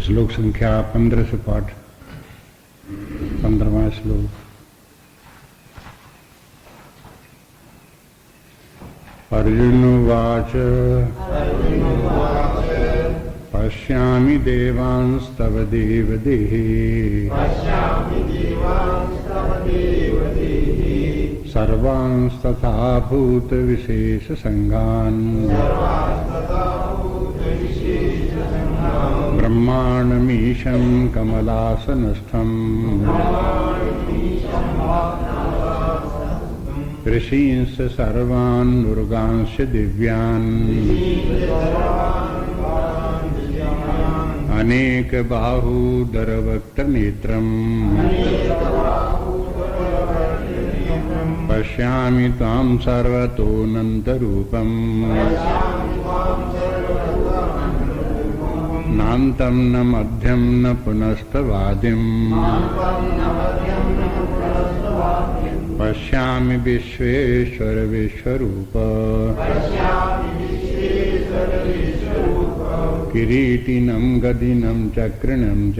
श्लोक संख्या 15 से पाठ। 15वां श्लोक। अर्जुनोवाच पश्यामि देवांस्तव देवदेहे सर्वांस्तथा भूतविशेषसङ्गान् ब्रह्माण्डमीशं कमलासनस्थम् ऋषींश्च सर्वान् मृगांश्च दिव्यान् अनेकबाहूदरवक्त्रनेत्रम् पश्यामि त्वां सर्वतोऽनन्तरूपम् नान्तं न मध्यं न पुनस्तवादिम् पश्यामि विश्वेश्वर विश्वरूप किरीटिनं गदिनं चक्रिणं च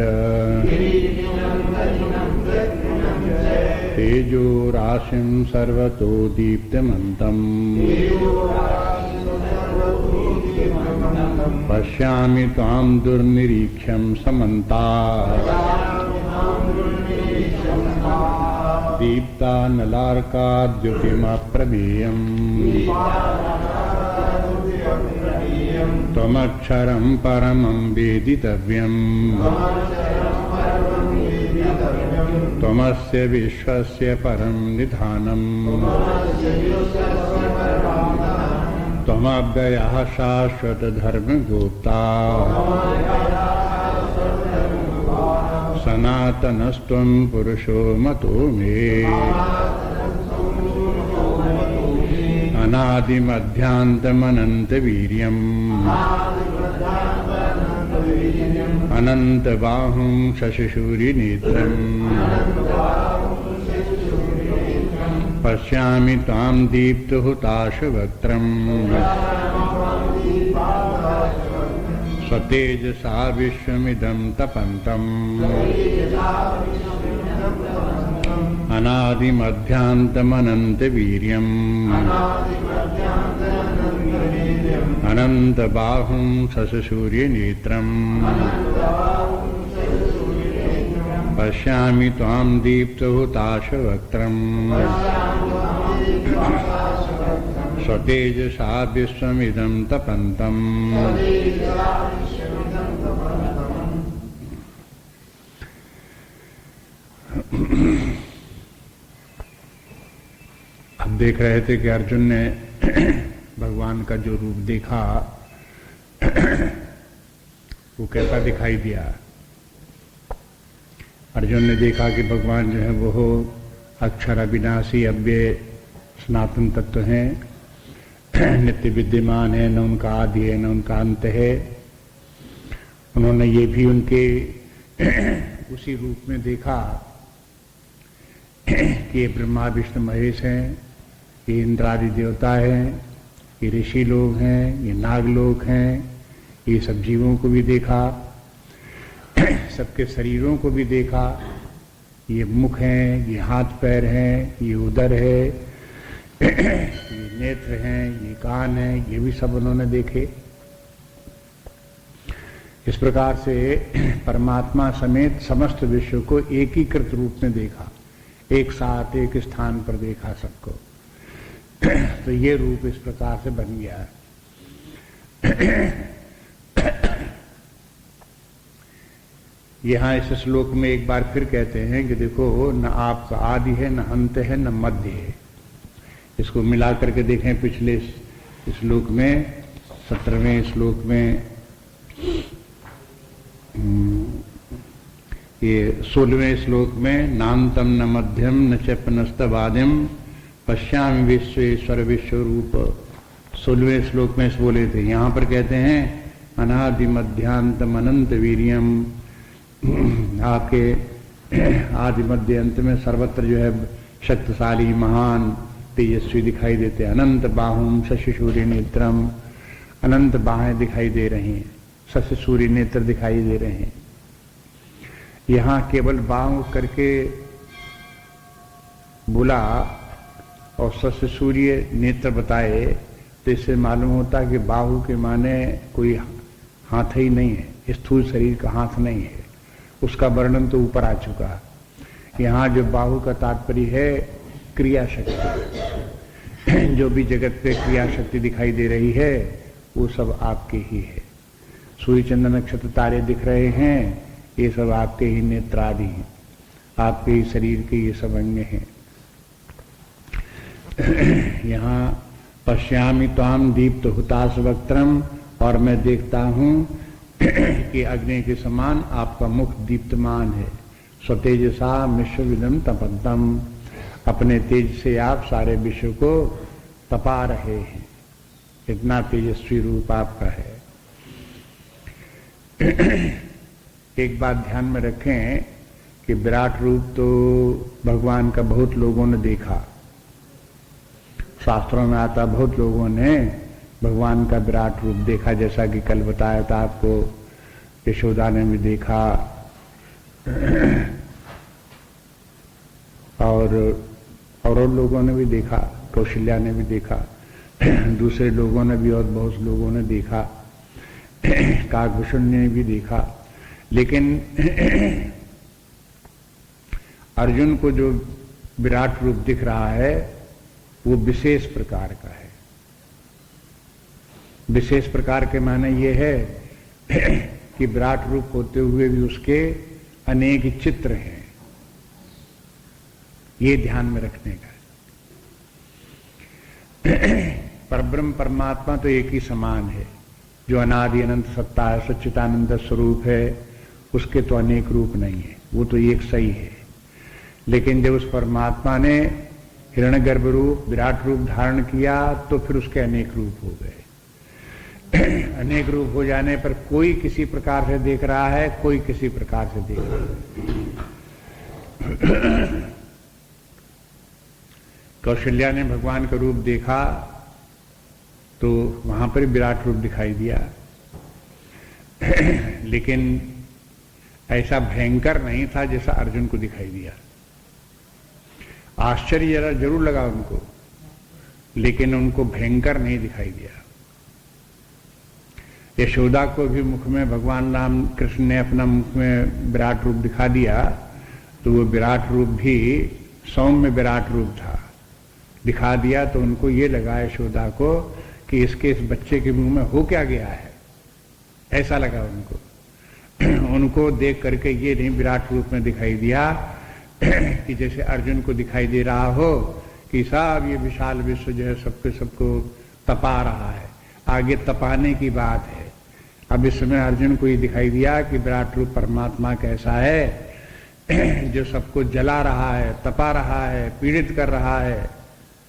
तेजो राशिं सर्वतो दीप्तमन्तम् पश्यामि त्वां दुर्निरीक्ष्यं समन्तात् दीप्तानलार्काद्युतिमप्रमेयम् त्वमक्षरं परमं वेदितव्यम् त्वमस्य विश्वस्य परं निधानम् त्वमव्ययः शाश्वतधर्मगोप्ता सनातनस्त्वं पुरुषो मतो मे अनादिमध्यान्तमनन्तवीर्यम् अनन्तबाहुं शशिशूरिनेत्रम् पश्यामि त्वां दीप्तहुताशवक्त्रम् स्वतेजसा विश्वमिदं तपन्तम् अनादिमध्यान्तमनन्तवीर्यम् अनन्तबाहुं शशिसूर्यनेत्रम् पश्यामि त्वां दीप्तहुताशवक्त्रम् स्वतेजसा विश्वमिदं तपन्तम्। अब देख रहे थे कि अर्जुन ने भगवान का जो रूप देखा वो कैसा दिखाई दिया। अर्जुन ने देखा कि भगवान जो है वो अक्षर अविनाशी अव्यय सनातन तत्व हैं, नित्य विद्यमान है, न उनका आदि है न उनका अंत है। उन्होंने ये भी उनके उसी रूप में देखा कि ये ब्रह्मा विष्णु महेश हैं, ये इंद्रादि देवता हैं, ये ऋषि लोग हैं, ये नाग लोग हैं, ये सब जीवों को भी देखा, सबके शरीरों को भी देखा। ये मुख हैं, ये हाथ पैर हैं, ये उदर है, ये नेत्र हैं, ये कान हैं, ये भी सब उन्होंने देखे। इस प्रकार से परमात्मा समेत समस्त विश्व को एकीकृत रूप में देखा, एक साथ एक स्थान पर देखा सबको। तो ये रूप इस प्रकार से बन गया है। यहाँ इस श्लोक में एक बार फिर कहते हैं कि देखो, न आपका आदि है, न अंत है, न मध्य है। इसको मिला करके देखें पिछले श्लोक में 17वें श्लोक में, ये 16वें श्लोक में नान्तम न मध्यम न च पुनस्तवादिम पश्यामि विश्वेश्वर विश्वरूप 16वें श्लोक में बोले थे। यहाँ पर कहते हैं अनादि मध्यांतम अनंत वीर्यम, आपके आदि मध्य अंत में सर्वत्र जो है शक्तिशाली महान तेजस्वी दिखाई देते। अनंत बाहुम शशि सूर्य नेत्रम, अनंत बाहें दिखाई दे रही हैं, शशि सूर्य नेत्र दिखाई दे रहे हैं। यहां केवल बाहु करके बोला और सस्य सूर्य नेत्र बताए तो इससे मालूम होता कि बाहु के माने कोई हाथ ही नहीं है, स्थूल शरीर का हाथ नहीं है। उसका वर्णन तो ऊपर आ चुका है। यहाँ जो बाहु का तात्पर्य है क्रिया शक्ति। जो भी जगत पे क्रिया शक्ति दिखाई दे रही है वो सब आपके ही है। सूर्य चंद्र नक्षत्र तारे दिख रहे हैं, ये सब आपके ही नेत्र आदि हैं, आपके ही शरीर के ये सब अंग हैं। यहाँ पश्यामि त्वाम दीप्त हुताश वक्त्रम, और मैं देखता हूं कि अग्नि के समान आपका मुख दीप्तमान है। स्वतेजसा विश्वविदम तपन्तम, अपने तेज से आप सारे विश्व को तपा रहे हैं। इतना तेजस्वी रूप आपका है। एक बात ध्यान में रखें कि विराट रूप तो भगवान का बहुत लोगों ने देखा, शास्त्रों में आता बहुत लोगों ने भगवान का विराट रूप देखा। जैसा कि कल बताया था आपको, यशोदा ने भी देखा और लोगों ने भी देखा, कौशल्या ने भी देखा, दूसरे लोगों ने भी और बहुत लोगों ने देखा, काकभूषण ने भी देखा। लेकिन अर्जुन को जो विराट रूप दिख रहा है वो विशेष प्रकार का है। विशेष प्रकार के माने ये है कि विराट रूप होते हुए भी उसके अनेक चित्र हैं। ये ध्यान में रखने का है। परब्रह्म परमात्मा तो एक ही समान है, जो अनादि अनंत सत्ता है, सच्चिदानंद स्वरूप है, उसके तो अनेक रूप नहीं है, वो तो एक सही है। लेकिन जब उस परमात्मा ने हिरण्यगर्भ रूप विराट रूप धारण किया तो फिर उसके अनेक रूप हो गए। अनेक रूप हो जाने पर कोई किसी प्रकार से देख रहा है, कोई किसी प्रकार से देख रहा है। कौशल्या ने भगवान का रूप देखा तो वहां पर विराट रूप दिखाई दिया, लेकिन ऐसा भयंकर नहीं था जैसा अर्जुन को दिखाई दिया। आश्चर्य जरूर लगा उनको, लेकिन उनको भयंकर नहीं दिखाई दिया। यशोदा को भी मुख में भगवान राम कृष्ण ने अपना मुख में विराट रूप दिखा दिया, तो वो विराट रूप भी सौम्य विराट रूप था। दिखा दिया तो उनको ये लगा यशोदा को कि इसके इस बच्चे के मुंह में हो क्या गया है, ऐसा लगा उनको। उनको देख करके ये नहीं विराट रूप में दिखाई दिया कि जैसे अर्जुन को दिखाई दे रहा हो कि सब ये विशाल विश्व जो है सबको तपा रहा है। आगे तपाने की बात है। अब इस समय अर्जुन को ये दिखाई दिया कि विराट रूप परमात्मा कैसा है, जो सबको जला रहा है, तपा रहा है, पीड़ित कर रहा है,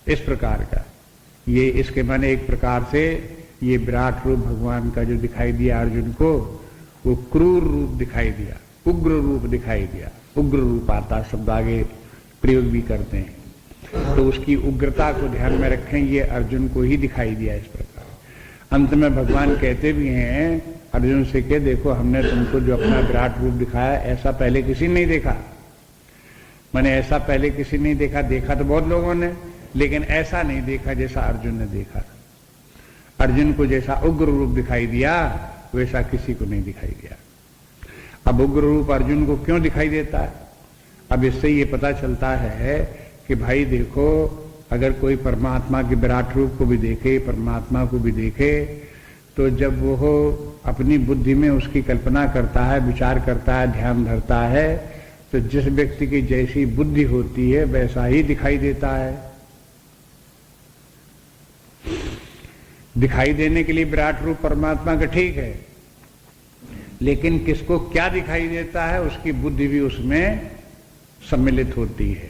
इस प्रकार का। ये इसके माने एक प्रकार से ये विराट रूप भगवान का जो दिखाई दिया अर्जुन को, वो क्रूर रूप दिखाई दिया, उग्र रूप दिखाई दिया। उग्र रूप आता शब्द आगे प्रयोग भी करते हैं, तो उसकी उग्रता को ध्यान में रखें। ये अर्जुन को ही दिखाई दिया इस प्रकार। अंत में भगवान कहते भी हैं अर्जुन से कि देखो हमने तुमको जो अपना विराट रूप दिखाया ऐसा पहले किसी ने नहीं देखा। मैंने ऐसा पहले किसी ने नहीं देखा, देखा तो बहुत लोगों ने, लेकिन ऐसा नहीं देखा जैसा अर्जुन ने देखा। अर्जुन को जैसा उग्र रूप दिखाई दिया वैसा किसी को नहीं दिखाई दिया। अब उग्र रूप अर्जुन को क्यों दिखाई देता है? अब इससे ये पता चलता है कि भाई देखो, अगर कोई परमात्मा के विराट रूप को भी देखे, परमात्मा को भी देखे, तो जब वो अपनी बुद्धि में उसकी कल्पना करता है, विचार करता है, ध्यान धरता है, तो जिस व्यक्ति की जैसी बुद्धि होती है वैसा ही दिखाई देता है। दिखाई देने के लिए विराट रूप परमात्मा का ठीक है, लेकिन किसको क्या दिखाई देता है उसकी बुद्धि भी उसमें सम्मिलित होती है।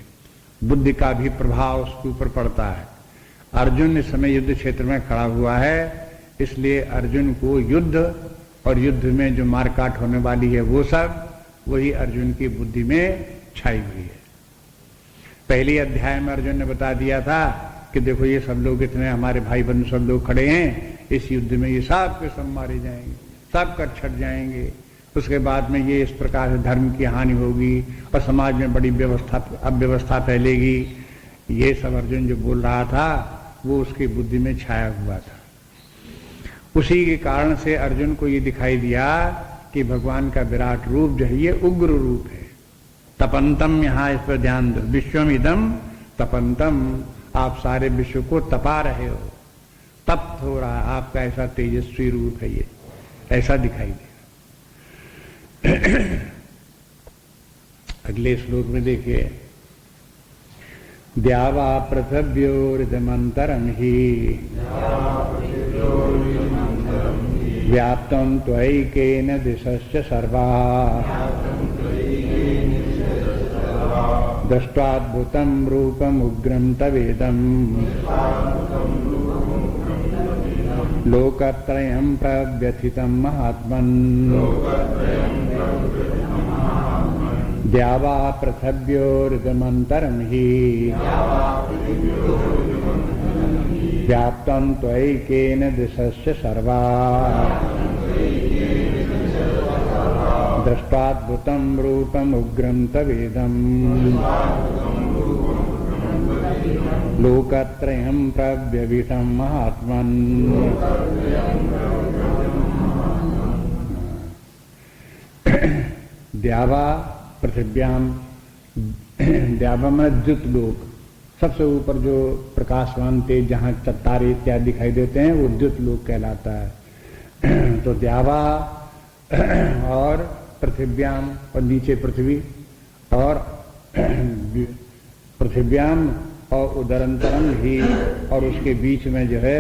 बुद्धि का भी प्रभाव उसके ऊपर पड़ता है। अर्जुन इस समय युद्ध क्षेत्र में खड़ा हुआ है, इसलिए अर्जुन को युद्ध और युद्ध में जो मारकाट होने वाली है वो सब वही अर्जुन की बुद्धि में छाई हुई है। पहले अध्याय में अर्जुन ने बता दिया था कि देखो ये सब लोग इतने हमारे भाई बंधु सब लोग खड़े हैं, इस युद्ध में ये सब के सब मारे जाएंगे, सब कर छट जाएंगे, उसके बाद में ये इस प्रकार से धर्म की हानि होगी और समाज में बड़ी अव्यवस्था फैलेगी, ये सब अर्जुन जो बोल रहा था वो उसकी बुद्धि में छाया हुआ था। उसी के कारण से अर्जुन को ये दिखाई दिया कि भगवान का विराट रूप जो है ये उग्र रूप है। तपंतम, यहां इस पर ध्यान दो, विश्वम इदम तपंतम, आप सारे विश्व को तपा रहे हो, तप्त हो रहा है, आपका ऐसा तेजस्वी रूप है, ये ऐसा दिखाई दे। अगले श्लोक में देखिए, द्यावा पृथिव्योरिदमन्तरं हि व्याप्तं त्वैकेन दिशश्च सर्वाः दृष्ट्वाद्भुतं रूपमुग्रं तवेदं लोकत्रयं प्रव्यथितं महात्मन् द्यावा पृथिव्योरिदमन्तरं हि व्याप्तं त्वैकेन दिशश्च सर्वाः दृष्ट्वाद्भुतं रूपमुग्रं तवेदं लोकत्रयं प्रव्यथितं महात्मन्। द्यावा पृथिव्याम, द्यावा में द्युत लोक, सबसे ऊपर जो प्रकाशवान तेज जहाँ तारे इत्यादि दिखाई देते हैं वो द्युत लोक कहलाता है। तो द्यावा और पृथिव्याम और नीचे पृथ्वी और पृथिव्याम और उदरंतरम ही, और उसके बीच में जो है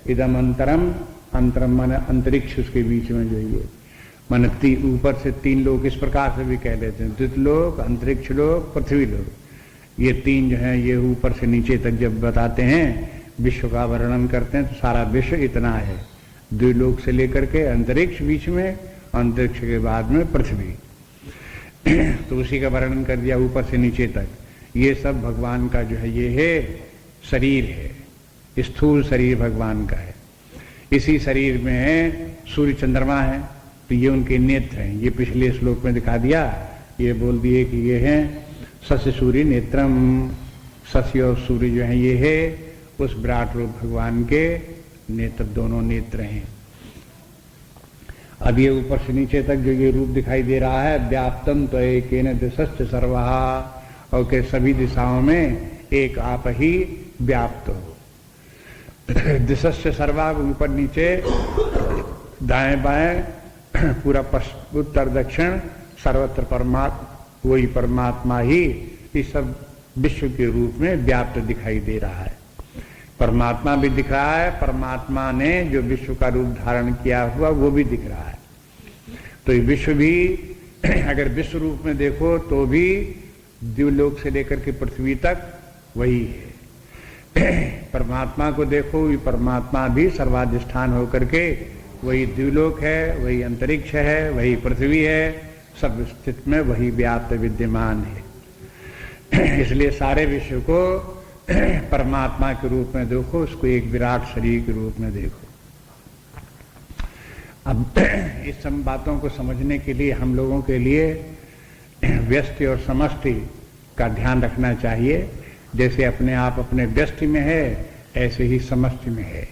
इदम अंतरम, अंतरम माने अंतरिक्ष, उसके बीच में जो है माने ऊपर से तीन लोक इस प्रकार से भी कह देते हैं, द्युत लोक, अंतरिक्ष लोक, पृथ्वी लोक। ये तीन जो है ये ऊपर से नीचे तक जब बताते हैं, विश्व का वर्णन करते हैं तो सारा विश्व इतना है, द्विलोक से लेकर के अंतरिक्ष बीच में, अंतरिक्ष के बाद में पृथ्वी, तो उसी का वर्णन कर दिया ऊपर से नीचे तक। ये सब भगवान का जो है ये है शरीर है, स्थूल शरीर भगवान का है। इसी शरीर में है सूर्य चंद्रमा है, तो ये उनके नेत्र हैं। ये पिछले श्लोक में दिखा दिया, ये बोल दिए कि ये है शशि सूर्य नेत्रम, शशि और सूर्य जो है ये है उस विराट रूप भगवान के नेत्र, दोनों नेत्र हैं। अब ये ऊपर से नीचे तक जो ये रूप दिखाई दे रहा है, व्याप्तम त्वैकेन दिशश्च सर्वः, और के सभी दिशाओं में एक आप ही व्याप्त हो। दिशश्च सर्वः, ऊपर नीचे दाएं बाएं पूरा उत्तर दक्षिण सर्वत्र परमात्मा, वही परमात्मा ही इस सब विश्व के रूप में व्याप्त दिखाई दे रहा है। परमात्मा भी दिख रहा है, परमात्मा ने जो विश्व का रूप धारण किया हुआ वो भी दिख रहा है। तो ये विश्व भी अगर विश्व रूप में देखो तो भी द्युलोक से लेकर के पृथ्वी तक वही है। परमात्मा को देखो, ये परमात्मा भी सर्वाधिष्ठान होकर के वही द्युलोक है, वही अंतरिक्ष है, वही पृथ्वी है, सब स्थिति में वही व्याप्त विद्यमान है। इसलिए सारे विश्व को परमात्मा के रूप में देखो, उसको एक विराट शरीर के रूप में देखो। अब इस सब बातों को समझने के लिए हम लोगों के लिए व्यष्टि और समष्टि का ध्यान रखना चाहिए। जैसे अपने आप अपने व्यष्टि में है, ऐसे ही समष्टि में है।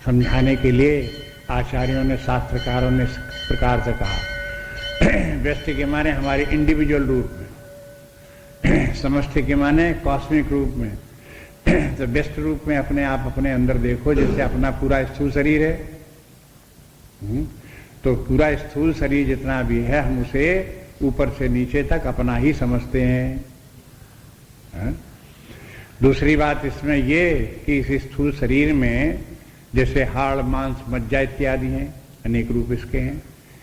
समझाने के लिए आचार्यों ने, शास्त्रकारों ने इस प्रकार से कहा। व्यष्टि के माने हमारे इंडिविजुअल रूप में, समष्टि के माने कॉस्मिक रूप में। तो व्यष्टि रूप में अपने आप अपने अंदर देखो, जैसे अपना पूरा स्थूल शरीर है, तो पूरा स्थूल शरीर जितना भी है हम उसे ऊपर से नीचे तक अपना ही समझते हैं। दूसरी बात इसमें ये कि इस स्थूल शरीर में जैसे हाड़, मांस, मज्जा इत्यादि हैं, अनेक रूप इसके हैं,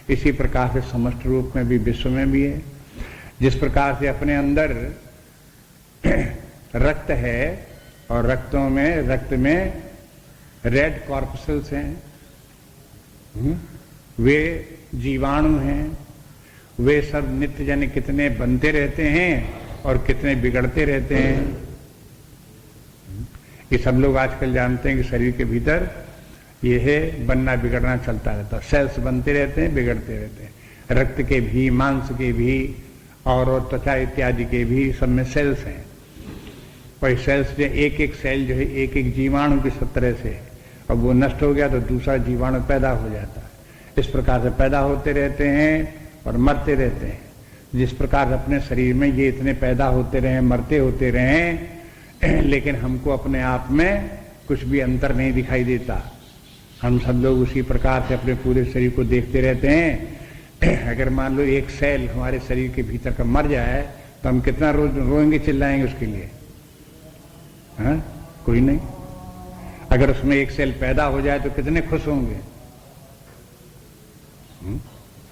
इसी प्रकार से समष्टि रूप में भी विश्व में भी है। जिस प्रकार से अपने अंदर रक्त है और रक्त में रेड कॉर्पसल्स हैं, वे जीवाणु हैं, वे सब नित्य जाने कितने बनते रहते हैं और कितने बिगड़ते रहते हैं। ये सब लोग आजकल जानते हैं कि शरीर के भीतर ये है बनना बिगड़ना चलता रहता है, सेल्स बनते रहते हैं, बिगड़ते रहते हैं। रक्त के भी, मांस के भी और त्वचा इत्यादि के भी, सब में सेल्स हैं। वही सेल्स जो एक एक सेल जो है एक एक जीवाणु की तरह से, अब वो नष्ट हो गया तो दूसरा जीवाणु पैदा हो जाता है। इस प्रकार से पैदा होते रहते हैं और मरते रहते हैं। जिस प्रकार अपने शरीर में ये इतने पैदा होते रहे, मरते होते रहे, लेकिन हमको अपने आप में कुछ भी अंतर नहीं दिखाई देता। हम सब लोग उसी प्रकार से अपने पूरे शरीर को देखते रहते हैं। अगर मान लो एक सेल हमारे शरीर के भीतर का मर जाए तो हम कितना रोएंगे, चिल्लाएंगे उसके लिए? हाँ, कोई नहीं। अगर उसमें एक सेल पैदा हो जाए तो कितने खुश होंगे?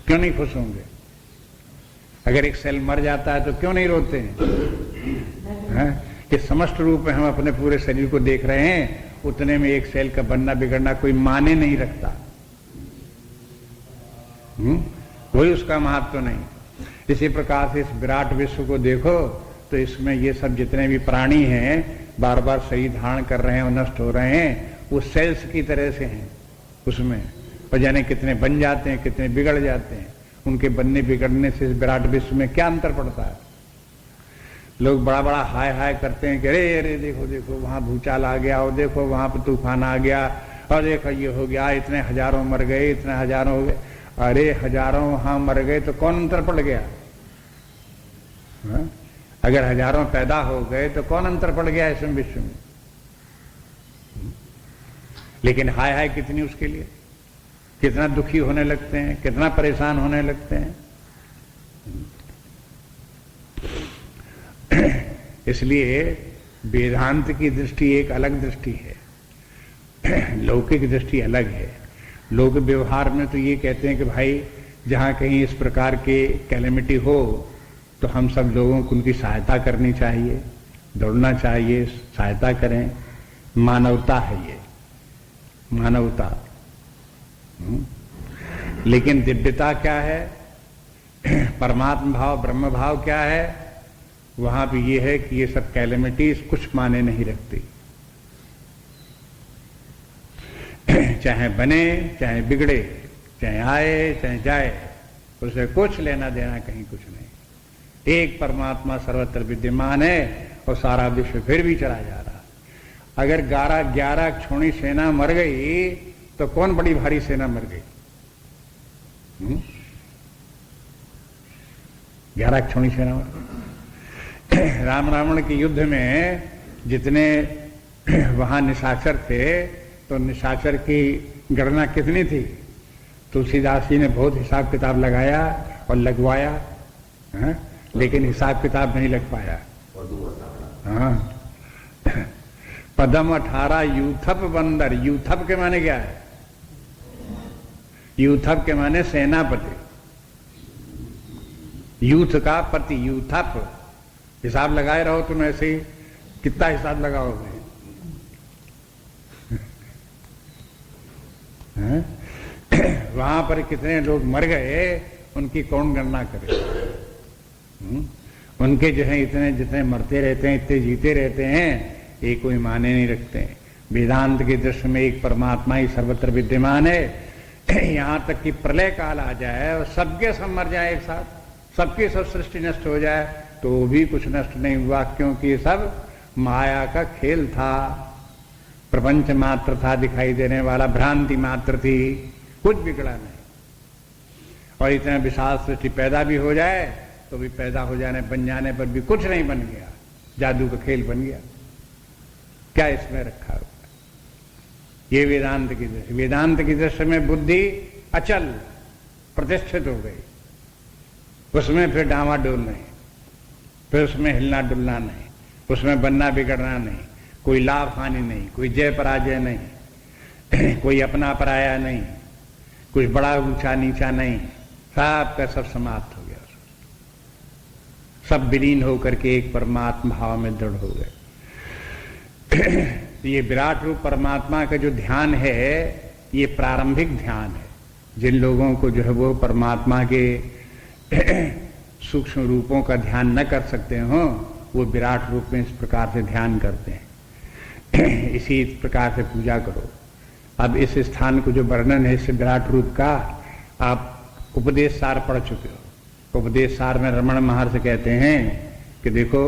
क्यों नहीं खुश होंगे? अगर एक सेल मर जाता है तो क्यों नहीं रोते हैं? कि समस्त रूप में हम अपने पूरे शरीर को देख रहे हैं, उतने में एक सेल का बनना बिगड़ना कोई माने नहीं रखता। कोई उसका महत्व तो नहीं। इसी प्रकार से इस विराट विश्व को देखो तो इसमें ये सब जितने भी प्राणी हैं बार बार शरीर धारण कर रहे हैं और नष्ट हो रहे हैं, वो सेल्स की तरह से हैं उसमें, और जाने कितने बन जाते हैं, कितने बिगड़ जाते हैं। उनके बनने बिगड़ने से इस विराट विश्व में क्या अंतर पड़ता है? लोग बड़ा बड़ा हाय हाय करते हैं कि अरे अरे देखो देखो वहां भूचाल आ गया, और देखो वहां पर तूफान आ गया, और देखो ये हो गया, इतने हजारों मर गए, इतने हजारों हो गए। अरे हजारों वहां मर गए तो कौन अंतर पड़ गया? हा? अगर हजारों पैदा हो गए तो कौन अंतर पड़ गया इस विश्व में? लेकिन हाय हाय कितनी उसके लिए, कितना दुखी होने लगते हैं, कितना परेशान होने लगते हैं। इसलिए वेदांत की दृष्टि एक अलग दृष्टि है, लौकिक दृष्टि अलग है। लोक व्यवहार में तो ये कहते हैं कि भाई जहां कहीं इस प्रकार के कैलेमिटी हो तो हम सब लोगों को उनकी सहायता करनी चाहिए, दौड़ना चाहिए, सहायता करें। मानवता है ये, मानवता। लेकिन दिव्यता क्या है, परमात्मा भाव, ब्रह्म भाव क्या है? वहां भी ये है कि ये सब कैलेमिटीज कुछ माने नहीं रखती। चाहे बने चाहे बिगड़े, चाहे आए चाहे जाए, उसे कुछ लेना देना कहीं कुछ नहीं। एक परमात्मा सर्वत्र विद्यमान है और सारा विश्व फिर भी चला जा रहा। अगर 11 छोड़ी सेना मर गई तो कौन बड़ी भारी सेना मर गई? 11 छोड़ी सेना मर गई। राम रावण के युद्ध में जितने वहां निशाचर थे तो निशाचर की गणना कितनी थी? तुलसीदास जी ने बहुत हिसाब किताब लगाया और लगवाया, लेकिन हिसाब किताब नहीं लग पाया। हाँ, पदम 18 यूथप बंदर। यूथप के माने क्या है? यूथप के माने सेनापति, यूथ का पति, यूथप। हिसाब लगाए रहो तुम ऐसे ही, कितना हिसाब लगाओगे? वहां पर कितने लोग मर गए उनकी कौन गणना करे? उनके जो है इतने जितने मरते रहते हैं, इतने जीते रहते हैं, ये कोई माने नहीं रखते हैं। वेदांत की दृष्टि में एक परमात्मा ही सर्वत्र विद्यमान है। यहां तक कि प्रलय काल आ जाए और सबके सब मर जाए एक साथ, सबकी सब सृष्टि नष्ट हो जाए तो भी कुछ नष्ट नहीं हुआ, क्योंकि ये सब माया का खेल था, प्रपंच मात्र था, दिखाई देने वाला भ्रांति मात्र थी, कुछ बिगड़ा नहीं। और इतना विशाल सृष्टि पैदा भी हो जाए तो भी पैदा हो जाने बन जाने पर भी कुछ नहीं बन गया, जादू का खेल बन गया। क्या इसमें रखा हुआ? ये वेदांत की दृष्टि। वेदांत की दृष्टि में बुद्धि अचल प्रतिष्ठित हो गई, उसमें फिर डामाडोल नहीं, फिर उसमें हिलना डुलना नहीं, उसमें बनना बिगड़ना नहीं, कोई लाभ हानि नहीं, कोई जय पराजय नहीं, कोई अपना पराया नहीं, कुछ बड़ा ऊंचा नीचा नहीं, सब का सब समाप्त हो गया। सब विलीन होकर के एक परमात्मा भाव में दृढ़ हो गए। ये विराट रूप परमात्मा का जो ध्यान है ये प्रारंभिक ध्यान है। जिन लोगों को जो है वो परमात्मा के सूक्ष्म रूपों का ध्यान न कर सकते हो, वो विराट रूप में इस प्रकार से ध्यान करते हैं। इसी प्रकार से पूजा करो। अब इस स्थान को जो वर्णन है इस विराट रूप का, आप उपदेश सार पढ़ चुके हो। उपदेश सार में रमण महर्षि कहते हैं कि देखो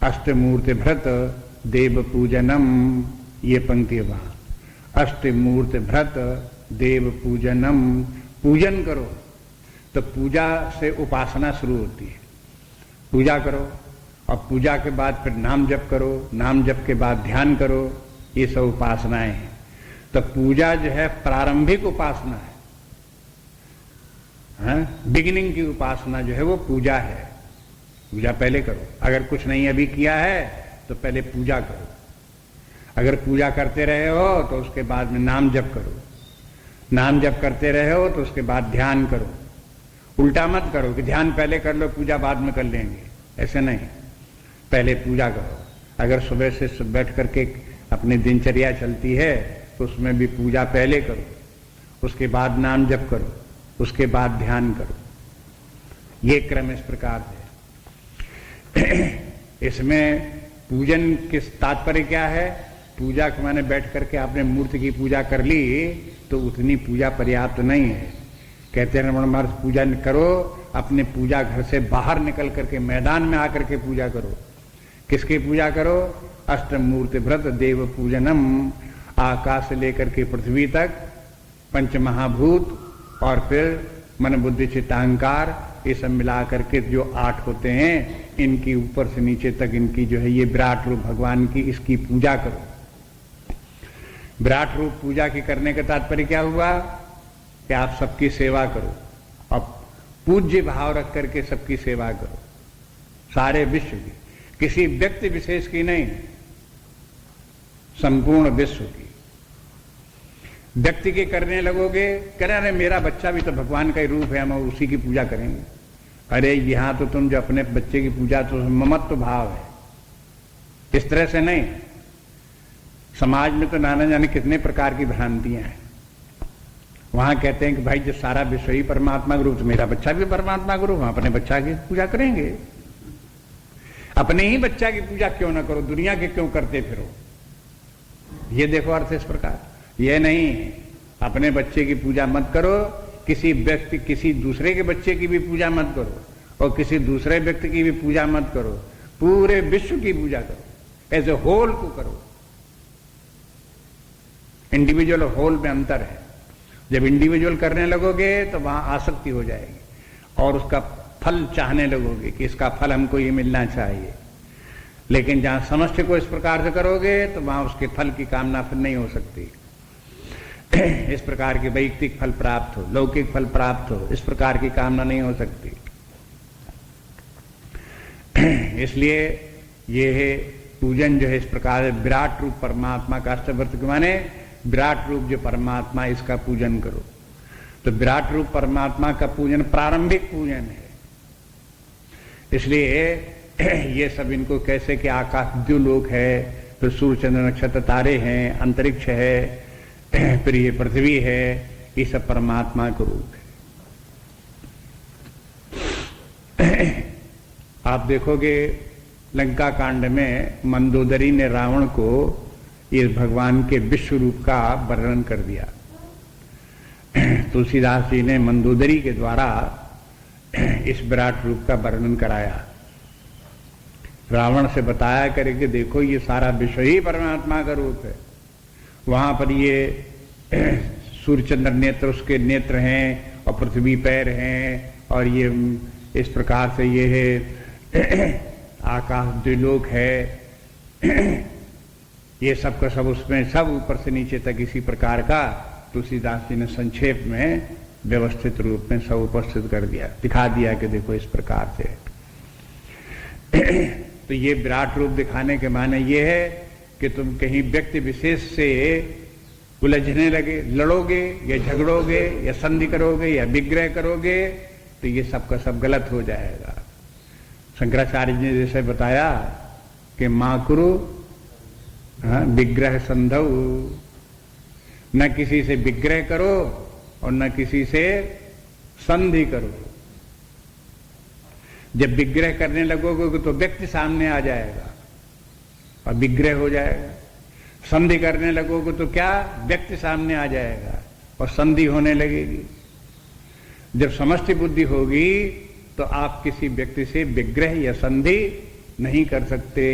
अष्टमूर्ति भ्रत देव पूजनम, ये पंक्ति है वहां, अष्टमूर्ति भ्रत देव पूजनम, पूजन करो। तो पूजा से उपासना शुरू होती है। पूजा करो और पूजा के बाद फिर नाम जप करो, नाम जप के बाद ध्यान करो, ये सब उपासनाएं हैं। तो पूजा जो है प्रारंभिक उपासना है, बिगिनिंग की उपासना जो है वो पूजा है। पूजा पहले करो। अगर कुछ नहीं अभी किया है तो पहले पूजा करो। अगर पूजा करते रहे हो तो उसके बाद में नाम जप करो। नाम जप करते रहे हो तो उसके बाद ध्यान करो। उल्टा मत करो कि ध्यान पहले कर लो पूजा बाद में कर लेंगे, ऐसे नहीं, पहले पूजा करो। अगर सुबह से बैठ करके अपनी दिनचर्या चलती है तो उसमें भी पूजा पहले करो, उसके बाद नाम जप करो, उसके बाद ध्यान करो। ये क्रम इस प्रकार है। इसमें पूजन किस तात्पर्य क्या है? पूजा के माने बैठ करके आपने मूर्ति की पूजा कर ली तो उतनी पूजा पर्याप्त नहीं है। कहते हैं रमण महर्षि पूजा करो, अपने पूजा घर से बाहर निकल करके मैदान में आकर के पूजा करो। किसकी पूजा करो? अष्टमूर्ति भ्रत देव पूजनम, आकाश से लेकर के पृथ्वी तक पंच महाभूत और फिर मन बुद्धि चित्त अहंकार, ये सब मिला करके जो 8 होते हैं, इनकी ऊपर से नीचे तक इनकी जो है ये विराट रूप भगवान की, इसकी पूजा करो। विराट रूप पूजा की करने का तात्पर्य क्या हुआ कि आप सबकी सेवा करो और पूज्य भाव रख करके सबकी सेवा करो, सारे विश्व की, किसी व्यक्ति विशेष की नहीं, संपूर्ण विश्व की। व्यक्ति के करने लगोगे, कह रहे मेरा बच्चा भी तो भगवान का ही रूप है, हम उसी की पूजा करेंगे। अरे यहां तो तुम जो अपने बच्चे की पूजा, तो ममत्व भाव है, इस तरह से नहीं। समाज में तो नाना जाने कितने प्रकार की भ्रांतियां हैं। वहां कहते हैं कि भाई जो सारा विश्व ही परमात्मा का रूप, तो मेरा बच्चा भी परमात्मा का रूप, हम अपने बच्चा की पूजा करेंगे। अपने ही बच्चा की पूजा क्यों ना करो, दुनिया के क्यों करते फिरो? ये देखो अर्थ इस प्रकार। ये नहीं, अपने बच्चे की पूजा मत करो, किसी व्यक्ति, किसी दूसरे के बच्चे की भी पूजा मत करो और किसी दूसरे व्यक्ति की भी पूजा मत करो, पूरे विश्व की पूजा करो, एज ए होल को करो। इंडिविजुअल और होल में अंतर है। जब इंडिविजुअल करने लगोगे तो वहां आसक्ति हो जाएगी और उसका फल चाहने लगोगे कि इसका फल हमको ये मिलना चाहिए। लेकिन जहां समष्टि को इस प्रकार से करोगे तो वहां उसके फल की कामना फिर नहीं हो सकती। इस प्रकार के वैयक्तिक फल प्राप्त हो, लौकिक फल प्राप्त हो, इस प्रकार की कामना नहीं हो सकती। इसलिए ये है पूजन जो है इस प्रकार विराट रूप परमात्मा का, अष्टवृत्त के माने विराट रूप जो परमात्मा, इसका पूजन करो। तो विराट रूप परमात्मा का पूजन प्रारंभिक पूजन है। इसलिए ये सब इनको कैसे कि आकाश द्युलोक है, फिर सूर्य चंद्र नक्षत्र तारे हैं, अंतरिक्ष है, फिर ये पृथ्वी है, ये सब परमात्मा का रूप है। आप देखोगे लंका कांड में मंदोदरी ने रावण को इस भगवान के विश्व रूप का वर्णन कर दिया। तुलसीदास जी ने मंदोदरी के द्वारा इस विराट रूप का वर्णन कराया। रावण से बताया करे कि देखो ये सारा विश्व ही परमात्मा का रूप है। वहां पर ये सूर्य चंद्र नेत्र उसके नेत्र हैं और पृथ्वी पैर हैं और ये इस प्रकार से ये है आकाश द्विलोक है। ये सब का सब उसमें सब ऊपर से नीचे तक इसी प्रकार का तुलसीदास जी ने संक्षेप में व्यवस्थित रूप में सब उपस्थित कर दिया, दिखा दिया कि देखो इस प्रकार से। तो ये विराट रूप दिखाने के माने ये है कि तुम कहीं व्यक्ति विशेष से उलझने लगे, लड़ोगे या झगड़ोगे या संधि करोगे या विग्रह करोगे तो ये सब का सब गलत हो जाएगा। शंकराचार्य जी ने जैसे बताया कि माकुरु विग्रह संधौ, न किसी से विग्रह करो और न किसी से संधि करो। जब विग्रह करने लगोगे तो व्यक्ति सामने आ जाएगा और विग्रह हो जाएगा। संधि करने लगोगे तो क्या, व्यक्ति सामने आ जाएगा और संधि होने लगेगी। जब समष्टि बुद्धि होगी तो आप किसी व्यक्ति से विग्रह या संधि नहीं कर सकते।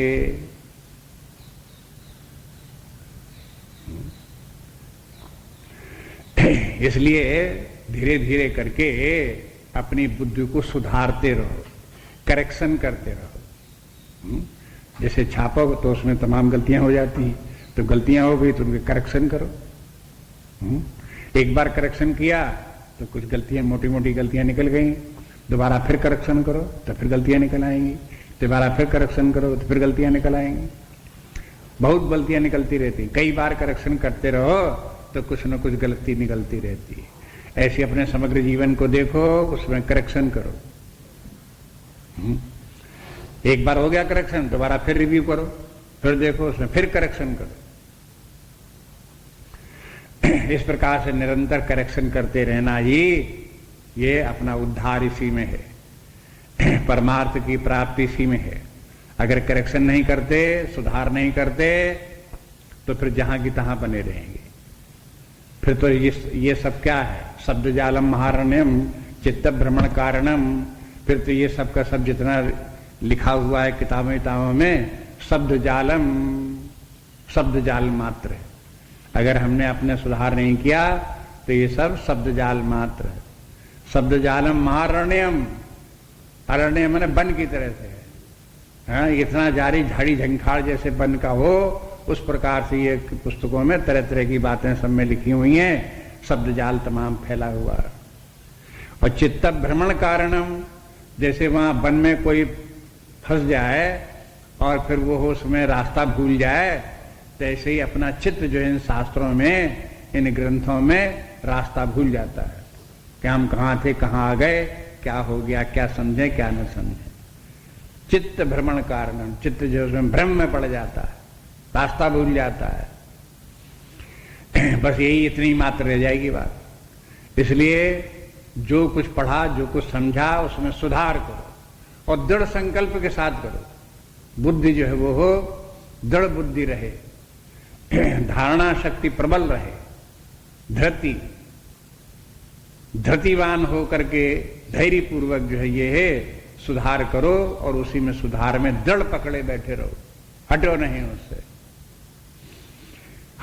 इसलिए धीरे धीरे करके अपनी बुद्धि को सुधारते रहो, करेक्शन करते रहो। जैसे छापो तो उसमें तमाम गलतियां हो जाती हैं, तो गलतियां हो गई तो उनके करेक्शन करो। एक बार करेक्शन किया तो कुछ गलतियां, मोटी मोटी गलतियां निकल गई, दोबारा फिर करेक्शन करो तो फिर गलतियां निकल आएंगी, दोबारा फिर करेक्शन करो तो फिर गलतियां निकल आएंगी। बहुत गलतियां निकलती रहती, कई बार करेक्शन करते रहो तो कुछ न कुछ गलती निकलती रहती है। ऐसे अपने समग्र जीवन को देखो, उसमें करेक्शन करो। एक बार हो गया करेक्शन, दोबारा फिर रिव्यू करो, फिर देखो, उसमें फिर करेक्शन करो। इस प्रकार से निरंतर करेक्शन करते रहना ही ये अपना उद्धार इसी में है, परमार्थ की प्राप्ति इसी में है। अगर करेक्शन नहीं करते, सुधार नहीं करते, तो फिर जहां की तहां बने रहेंगे। फिर तो ये सब क्या है? शब्द जालम महारण्यम चित्त भ्रमण कारणम। फिर तो ये सब का सब जितना लिखा हुआ है किताबों में, शब्द जालम, शब्द जाल मात्र है। अगर हमने अपने सुधार नहीं किया तो ये सब शब्द जाल मात्र है। शब्द जालम महारण्यम, अरण्य मैंने वन की तरह से है। हाँ, इतना जारी झाड़ी झंखाड़ जैसे वन का हो, उस प्रकार से ये पुस्तकों में तरह तरह की बातें सब में लिखी हुई हैं। शब्द जाल तमाम फैला हुआ है। और चित्त भ्रमण कारणम, जैसे वहां वन में कोई फंस जाए और फिर वो उसमें रास्ता भूल जाए, तो ऐसे ही अपना चित्त जो है इन शास्त्रों में, इन ग्रंथों में रास्ता भूल जाता है कि हम कहाँ थे, कहाँ आ गए, क्या हो गया, क्या समझे, क्या न समझे। चित्त भ्रमण कारणम, चित्त जो उसमें भ्रम में पड़ जाता है, रास्ता भूल जाता है। बस यही इतनी मात्र रह जाएगी बात। इसलिए जो कुछ पढ़ा, जो कुछ समझा, उसमें सुधार करो और दृढ़ संकल्प के साथ करो। बुद्धि जो है वो हो, दृढ़ बुद्धि रहे, धारणा शक्ति प्रबल रहे, धृतिवान हो करके धैर्य पूर्वक जो है ये है सुधार करो और उसी में सुधार में दृढ़ पकड़े बैठे रहो, हटो नहीं उससे।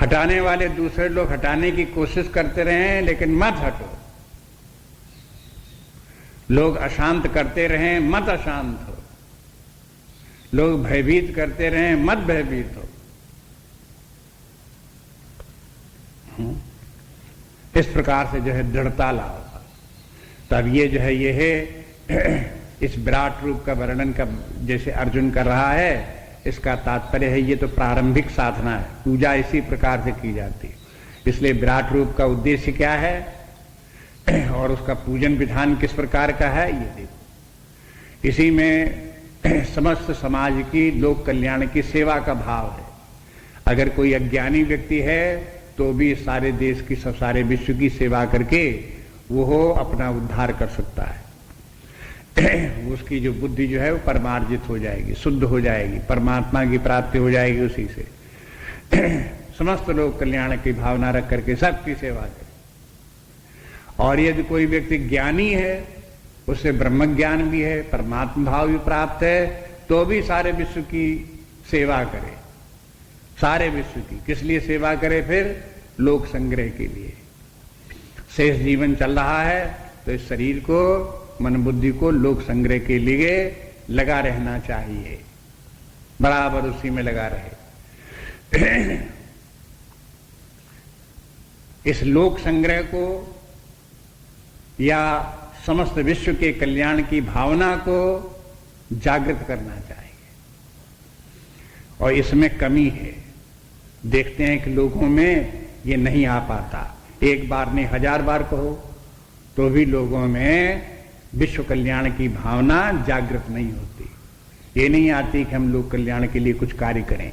हटाने वाले दूसरे लोग हटाने की कोशिश करते रहे लेकिन मत हटो। लोग अशांत करते रहें, मत अशांत हो। लोग भयभीत करते रहें, मत भयभीत हो। इस प्रकार से जो है दृढ़ता लाओ। तब ये जो है ये है इस विराट रूप का वर्णन का जैसे अर्जुन कर रहा है, इसका तात्पर्य है ये तो प्रारंभिक साधना है, पूजा इसी प्रकार से की जाती है। इसलिए विराट रूप का उद्देश्य क्या है और उसका पूजन विधान किस प्रकार का है, ये देखो। इसी में समस्त समाज की लोक कल्याण की सेवा का भाव है। अगर कोई अज्ञानी व्यक्ति है तो भी सारे देश की, सारे विश्व की सेवा करके वो अपना उद्धार कर सकता है। उसकी जो बुद्धि जो है वो परमार्जित हो जाएगी, शुद्ध हो जाएगी, परमात्मा की प्राप्ति हो जाएगी उसी से। समस्त लोग कल्याण की भावना रख करके सबकी सेवा करे। और यदि कोई व्यक्ति ज्ञानी है, उससे ब्रह्म ज्ञान भी है, परमात्मा भाव भी प्राप्त है, तो भी सारे विश्व की सेवा करे। सारे विश्व की किस लिए सेवा करे? फिर लोक संग्रह के लिए। शेष जीवन चल रहा है तो इस शरीर को, मन बुद्धि को लोक संग्रह के लिए लगा रहना चाहिए, बराबर उसी में लगा रहे। इस लोक संग्रह को या समस्त विश्व के कल्याण की भावना को जागृत करना चाहिए। और इसमें कमी है, देखते हैं कि लोगों में ये नहीं आ पाता। एक बार नहीं 1000 बार कहो तो भी लोगों में विश्व कल्याण की भावना जागृत नहीं होती। ये नहीं आती कि हम लोग कल्याण के लिए कुछ कार्य करें।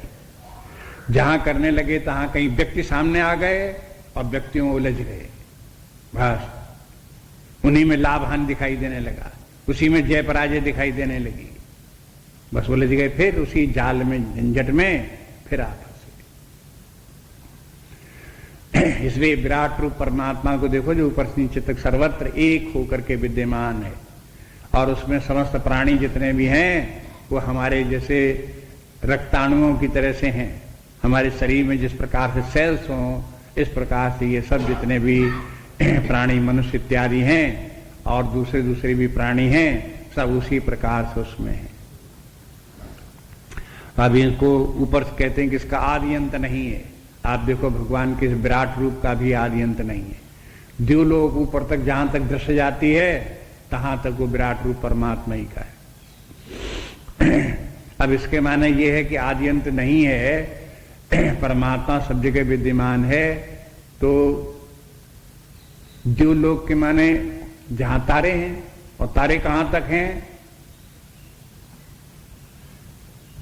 जहां करने लगे तहां कहीं व्यक्ति सामने आ गए और व्यक्तियों उलझ गए, बस उन्हीं में लाभ हानि दिखाई देने लगा, उसी में जय पराजय दिखाई देने लगी, बस उलझ गए। फिर उसी जाल में, झंझट में फिर आपस। इसलिए विराट रूप परमात्मा को देखो जो ऊपर से नीचे तक सर्वत्र एक होकर के विद्यमान है, और उसमें समस्त प्राणी जितने भी हैं वो हमारे जैसे रक्ताणुओं की तरह से हैं। हमारे शरीर में जिस प्रकार से सेल्स हों, इस प्रकार से ये सब जितने भी प्राणी, मनुष्य इत्यादि हैं और दूसरे दूसरे भी प्राणी हैं, सब उसी प्रकार से उसमें है। अब इनको ऊपर से कहते हैं कि इसका आदि अंत नहीं है। आप देखो भगवान के विराट रूप का भी आदि अंत नहीं है। द्युलोक ऊपर तक जहां तक दृश्य जाती है तहां तक वो विराट रूप परमात्मा ही का है। अब इसके माने ये है कि आदि अंत नहीं है, परमात्मा सब जगह विद्यमान है। तो द्युलोक के माने जहां तारे हैं, और तारे कहां तक हैं?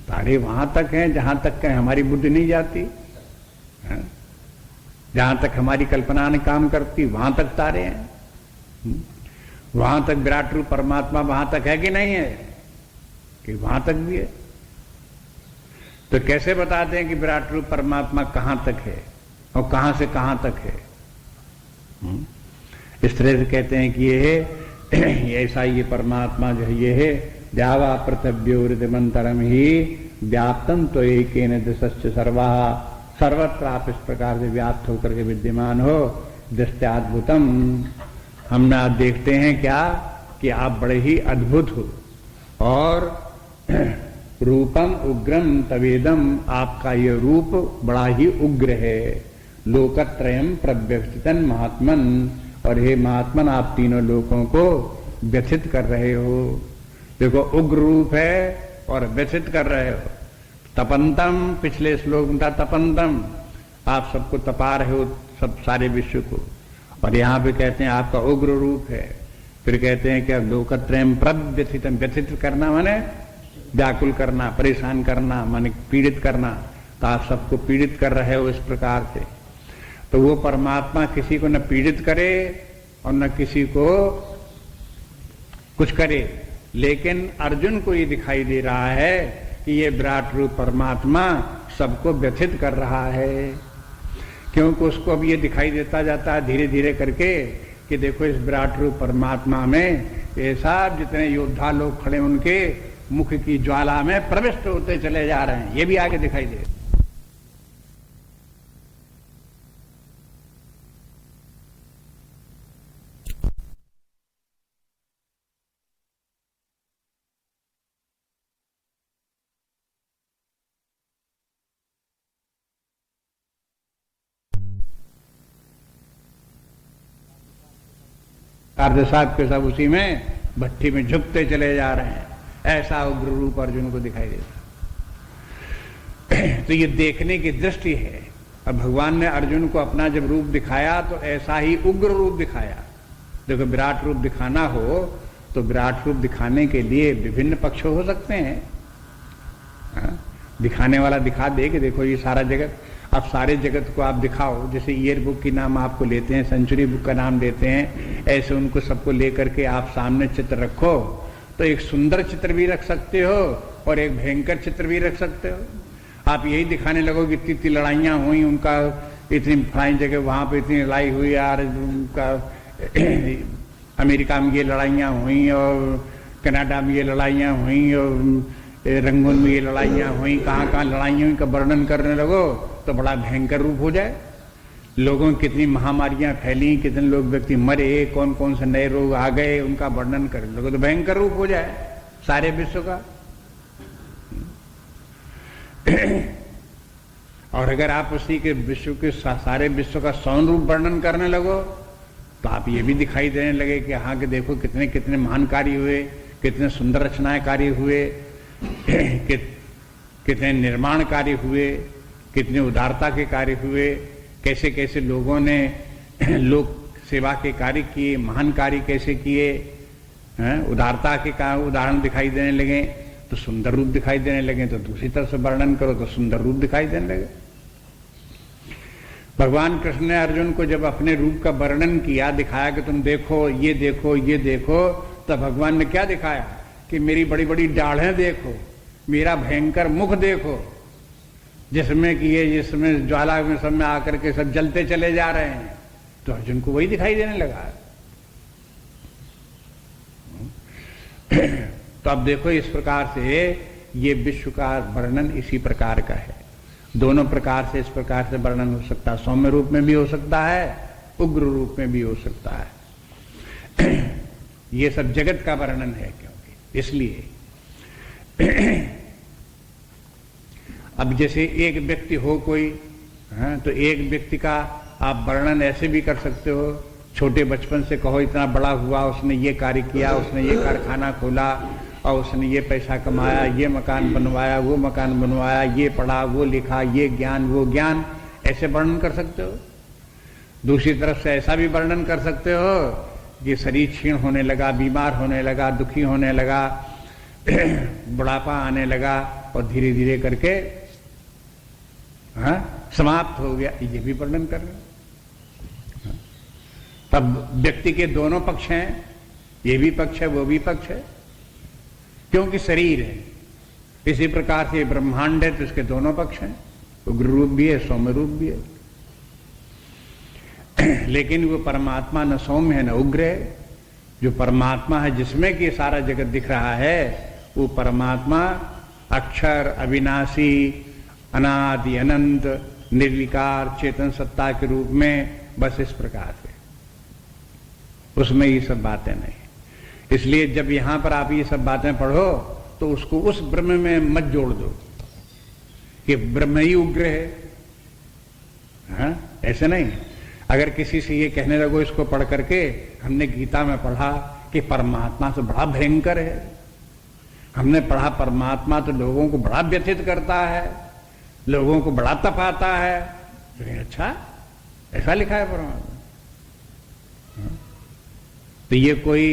तारे वहां तक हैं जहां तक हमारी बुद्धि नहीं जाती, जहां तक हमारी कल्पना ने काम करती वहां तक तारे हैं। वहां तक विराट रूप परमात्मा वहां तक है कि नहीं है? कि वहां तक भी है। तो कैसे बताते हैं कि विराट रूप परमात्मा कहां तक है और कहां से कहां तक है? इस तरह से कहते हैं कि ये ऐसा ये परमात्मा जो है ये है, द्यावा पृथ्व्योरिदमंतरम ही व्याप्तम तो एक दृश्य सर्वा, सर्वत्र आप इस प्रकार से व्याप्त होकर के विद्यमान हो। दृष्टाद्भुतम, हम आप देखते हैं क्या कि आप बड़े ही अद्भुत हो, और रूपम उग्रम तवेदम, आपका ये रूप बड़ा ही उग्र है। लोकत्रयम प्रव्यथितन महात्मन, और हे महात्मन आप तीनों लोगों को व्यथित कर रहे हो। देखो उग्र रूप है और व्यथित कर रहे हो। तपंतम, पिछले श्लोक में था तपंतम, आप सबको तपा रहे हो, सब सारे विश्व को। और यहां पे कहते हैं आपका उग्र रूप है। फिर कहते हैं कि लोकत्रयम प्रव्यथितम, व्यथित करना माने व्याकुल करना, परेशान करना, माने पीड़ित करना। तो आप सबको पीड़ित कर रहे हो इस प्रकार से। तो वो परमात्मा किसी को न पीड़ित करे और न किसी को कुछ करे, लेकिन अर्जुन को ये दिखाई दे रहा है कि ये विराट रूप परमात्मा सबको व्यथित कर रहा है। क्योंकि उसको अब ये दिखाई देता जाता है धीरे धीरे करके कि देखो इस विराट रूप परमात्मा में ये सब जितने योद्धा लोग खड़े उनके मुख की ज्वाला में प्रविष्ट होते चले जा रहे हैं। ये भी आगे दिखाई दे। कार्य साहब के सब उसी में भट्टी में झुकते चले जा रहे हैं। ऐसा उग्र रूप अर्जुन को दिखाई देता। तो ये देखने की दृष्टि है। अब भगवान ने अर्जुन को अपना जब रूप दिखाया तो ऐसा ही उग्र रूप दिखाया। देखो विराट रूप दिखाना हो तो विराट रूप दिखाने के लिए विभिन्न पक्ष हो सकते हैं। दिखाने वाला दिखा दे कि देखो ये सारा जगत, अब सारे जगत को आप दिखाओ। जैसे ईयर बुक की नाम आपको लेते हैं, सेंचुरी बुक का नाम देते हैं, ऐसे उनको सबको लेकर के आप सामने चित्र रखो तो एक सुंदर चित्र भी रख सकते हो और एक भयंकर चित्र भी रख सकते हो। आप यही दिखाने लगो कि इतनी लड़ाइयाँ हुई, उनका इतनी फलाई जगह वहाँ पे इतनी लड़ाई हुई यार, उनका अमेरिका में ये लड़ाइयाँ हुई और कनाडा में ये लड़ाइयाँ हुई और रंगून में ये लड़ाइयाँ हुई, कहाँ लड़ाइयाँ हुई का वर्णन करने लगो तो बड़ा भयंकर रूप हो जाए। लोगों की कितनी महामारियां फैली, कितने लोग व्यक्ति मरे, कौन कौन से नए रोग आ गए, उनका वर्णन करने लगो तो भयंकर रूप हो जाए सारे विश्व का। और अगर आप उसी के विश्व के सारे विश्व का सौन रूप वर्णन करने लगो तो आप ये भी दिखाई देने लगे कि हाँ कि देखो कितने कितने महान कार्य हुए, कितने सुंदर रचनाएं कार्य हुए, कितने निर्माण कार्य हुए, कितने उदारता के कार्य हुए, कैसे कैसे लोगों ने लोक सेवा के कार्य किए, महान कार्य कैसे किए, उदारता के उदाहरण दिखाई देने लगे तो सुंदर रूप दिखाई देने लगे। तो दूसरी तरफ से वर्णन करो तो सुंदर रूप दिखाई देने लगे। भगवान कृष्ण ने अर्जुन को जब अपने रूप का वर्णन किया, दिखाया कि तुम देखो ये देखो ये देखो, तो भगवान ने क्या दिखाया कि मेरी बड़ी बड़ी डाढ़ें देखो, मेरा भयंकर मुख देखो, जिसमें कि ये जिसमें ज्वाला में सब में आकर के सब जलते चले जा रहे हैं, तो अर्जुन को वही दिखाई देने लगा। तो अब देखो इस प्रकार से ये विश्व का वर्णन इसी प्रकार का है। दोनों प्रकार से इस प्रकार से वर्णन हो सकता है, सौम्य रूप में भी हो सकता है, उग्र रूप में भी हो सकता है। ये सब जगत का वर्णन है, क्योंकि इसलिए अब जैसे एक व्यक्ति हो कोई, तो एक व्यक्ति का आप वर्णन ऐसे भी कर सकते हो, छोटे बचपन से कहो इतना बड़ा हुआ, उसने ये कार्य किया, उसने ये कारखाना खोला और उसने ये पैसा कमाया, ये मकान बनवाया, वो मकान बनवाया, ये पढ़ा, वो लिखा, ये ज्ञान, वो ज्ञान, ऐसे वर्णन कर सकते हो। दूसरी तरफ से ऐसा भी वर्णन कर सकते हो कि शरीर क्षीण होने लगा, बीमार होने लगा, दुखी होने लगा, बुढ़ापा आने लगा और धीरे धीरे करके समाप्त हो गया, ये भी वर्णन कर रहे। तब व्यक्ति के दोनों पक्ष हैं, ये भी पक्ष है, वो भी पक्ष है, क्योंकि शरीर है। इसी प्रकार से ब्रह्मांड है तो इसके दोनों पक्ष हैं, उग्र रूप भी है, सौम्य रूप भी है। लेकिन वो परमात्मा न सौम्य है न उग्र है। जो परमात्मा है जिसमें कि सारा जगत दिख रहा है, वो परमात्मा अक्षर, अविनाशी, अनादि, अनंत, निर्विकार, चेतन सत्ता के रूप में बस इस प्रकार से, उसमें ये सब बातें नहीं। इसलिए जब यहां पर आप ये सब बातें पढ़ो तो उसको उस ब्रह्म में मत जोड़ दो कि ब्रह्म ही उग्र है, ऐसे नहीं। अगर किसी से ये कहने लगो इसको पढ़ करके, हमने गीता में पढ़ा कि परमात्मा तो बड़ा भयंकर है, हमने पढ़ा परमात्मा तो लोगों को बड़ा व्यथित करता है, लोगों को बड़ा तपाता है, तो अच्छा ऐसा लिखा है परमात्मा। तो ये कोई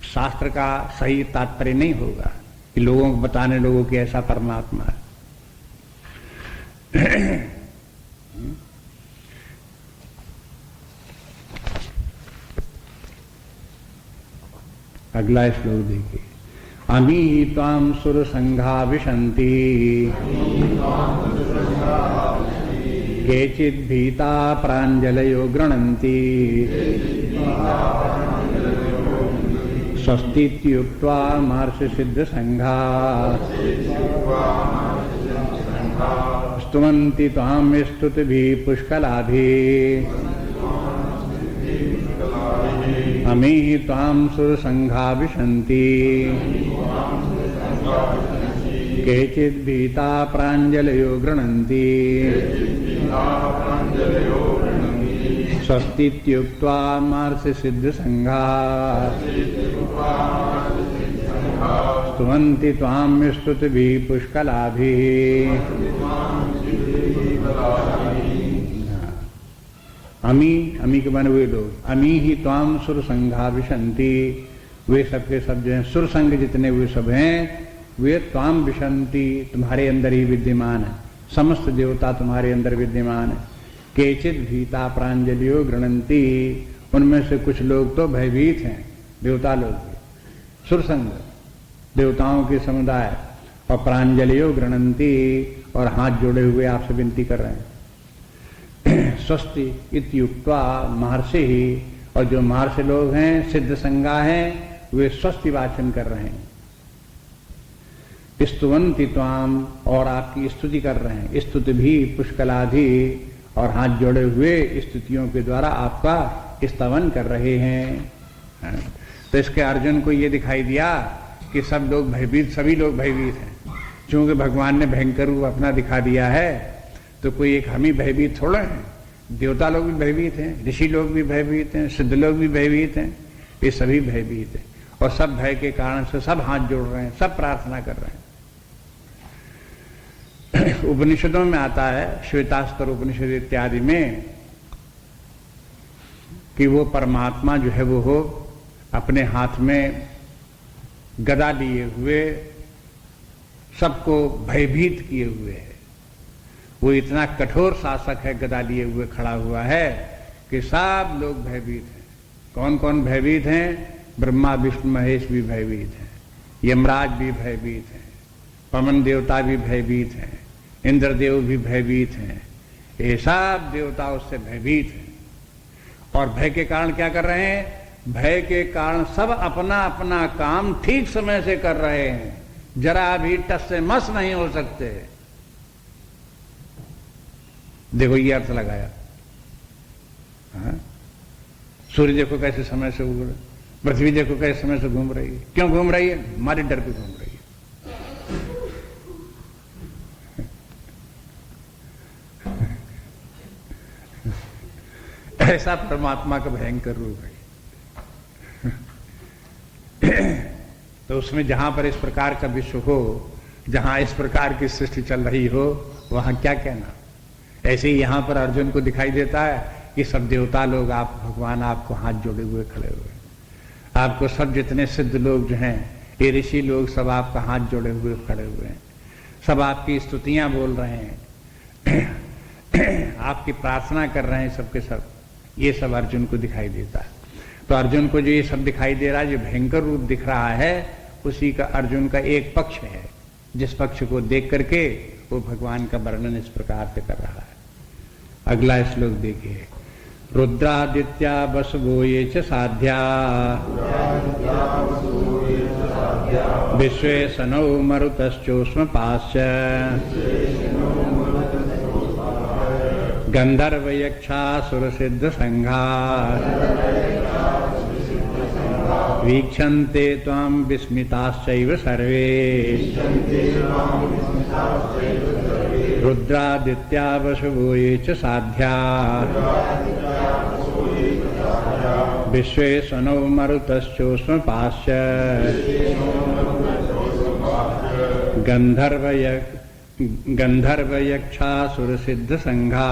शास्त्र का सही तात्पर्य नहीं होगा कि लोगों को बताने लोगों की ऐसा परमात्मा है। अगला श्लोक देखिए। अमी त्वां सुर संघा विशन्ति केचित् भीता प्राञ्जलयो गृह्णन्ति स्वस्तीत्युक्त्वा महर्षि सिद्ध संघा स्तुवन्ति त्वां स्तुतिभिः पुष्कलाभिः अमी त्वां सुर संघा विशन्ति केचित् भीता प्राञ्जलयो गृह्णन्ति स्वस्तीत्युक्त्वा महर्षि सिद्ध संघा स्तुवन्ति त्वां स्तुतिभिः पुष्कलाभिः। अमी के माने वे लोग, अमी ही त्वां सुर संघा विशन्ति, वे सबके सब जो हैं सुर संघ जितने वे सब हैं, वे त्वां विशन्ति, तुम्हारे अंदर ही विद्यमान है, समस्त देवता तुम्हारे अंदर विद्यमान है। केचित् भीता प्राञ्जलियो गृह्णन्ति, उनमें से कुछ लोग तो भयभीत हैं, देवता लोग भी, सुर संघ देवताओं के समुदाय, और प्राञ्जलियो गृह्णन्ति, और हाथ जोड़े हुए आपसे विनती कर रहे हैं। स्वस्ति इत्युक्त्वा महर्षि ही, और जो महर्षि लोग हैं, सिद्ध संज्ञा हैं, वे स्वस्ति वाचन कर रहे हैं। स्तुवन्ति त्वां, और आपकी स्तुति कर रहे हैं, स्तुति भी पुष्कलाधि, और हाथ जोड़े हुए स्तुतियों के द्वारा आपका स्तवन कर रहे हैं। तो इसके अर्जुन को ये दिखाई दिया कि सब लोग भयभीत, सभी लोग भयभीत हैं, क्योंकि भगवान ने भयंकर रूप अपना दिखा दिया है। तो कोई एक हम ही भयभीत थोड़ा है, देवता लोग भी भयभीत हैं, ऋषि लोग भी भयभीत हैं, सिद्ध लोग भी भयभीत हैं, ये सभी भयभीत हैं, और सब भय के कारण से सब हाथ जोड़ रहे हैं, सब प्रार्थना कर रहे हैं। उपनिषदों में आता है, श्वेतास्तर उपनिषद इत्यादि में, कि वो परमात्मा जो है वो हो अपने हाथ में गदा लिए हुए सबको भयभीत किए हुए है। वो इतना कठोर शासक है, गदा लिए हुए खड़ा हुआ है कि सब लोग भयभीत हैं। कौन कौन भयभीत हैं? ब्रह्मा विष्णु महेश भी भयभीत हैं, यमराज भी भयभीत हैं, पवन देवता भी भयभीत हैं, इंद्रदेव भी भयभीत हैं, ये सब देवता उससे भयभीत हैं। और भय के कारण क्या कर रहे हैं? भय के कारण सब अपना अपना काम ठीक समय से कर रहे हैं, जरा भी टस से मस नहीं हो सकते। देखो ये अर्थ लगाया। हाँ? सूर्य देखो कैसे समय से उग रहा, पृथ्वी देखो कैसे समय से घूम रही है। क्यों घूम रही है? हमारे डर पे घूम रही है। ऐसा परमात्मा का भयंकर रूप है। तो उसमें जहां पर इस प्रकार का विश्व हो, जहां इस प्रकार की सृष्टि चल रही हो, वहां क्या कहना। ऐसे ही यहां पर अर्जुन को दिखाई देता है कि सब देवता लोग, आप भगवान आपको हाथ जोड़े हुए खड़े हुए, आपको सब जितने सिद्ध लोग जो हैं, ये ऋषि लोग सब आपका हाथ जोड़े हुए खड़े हुए हैं, सब आपकी स्तुतियां बोल रहे हैं, आपकी प्रार्थना कर रहे हैं, सबके सब। ये सब अर्जुन को दिखाई देता है। तो अर्जुन को जो ये सब दिखाई दे रहा है, जो भयंकर रूप दिख रहा है, उसी का अर्जुन का एक पक्ष है, जिस पक्ष को देख करके वो भगवान का वर्णन इस प्रकार से कर रहा है। अगला श्लोक देखिए। रुद्रादित्या वसवो ये च साध्या विश्वे सनौ मरुतश्चोष्म पाश्च गंधर्व यक्षासुर सिद्ध संघा वीक्षन्ते त्वां विस्मिताश्चैव सर्वे रुद्रादित्या वसवो ये च साध्या विश्वे सनौ मरुतश्चोष्म पाश्च गंधर्व यक्षासुर सिद्ध संघा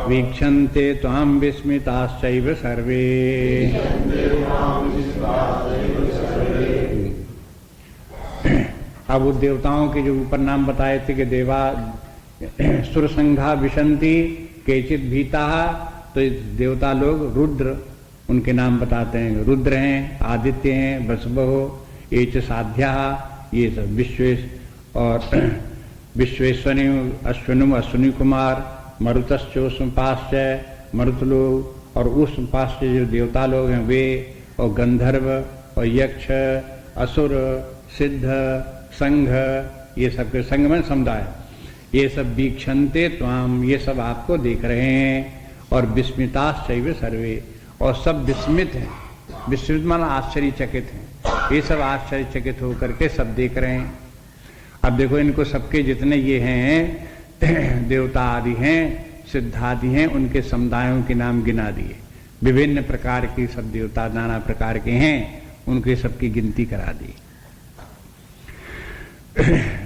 वीक्षन्ते त्वां विस्मिताश्चैव सर्वे। अब वो देवताओं के जो ऊपर नाम बताए थे कि देवा सुरसंघा विशंति केचित भीता, तो देवता लोग रुद्र, उनके नाम बताते हैं। रुद्र हैं, आदित्य हैं, वसुभो ये च साध्या, ये सब विश्वेश और विश्वेश्वनी अश्विनुम अश्विनी कुमार, मरुतश्चोष्मपाश्च मरुत लोग, और उष्मपाश्च जो देवता लोग हैं वे, और गंधर्व और यक्ष असुर सिद्ध संघ, ये सब के संघ में समुदाय, ये सब वीक्षन्ते त्वाम, ये सब आपको देख रहे हैं। और विस्मिताश्चैव सर्वे, और सब विस्मित हैं। विस्मित माना आश्चर्यचकित हैं। ये सब आश्चर्यचकित होकर के सब देख रहे हैं। अब देखो इनको सबके जितने ये हैं देवता आदि हैं, सिद्धादि हैं, उनके समुदायों के नाम गिना दिए। विभिन्न प्रकार की सब देवता नाना प्रकार के हैं, उनके सबकी गिनती करा दी।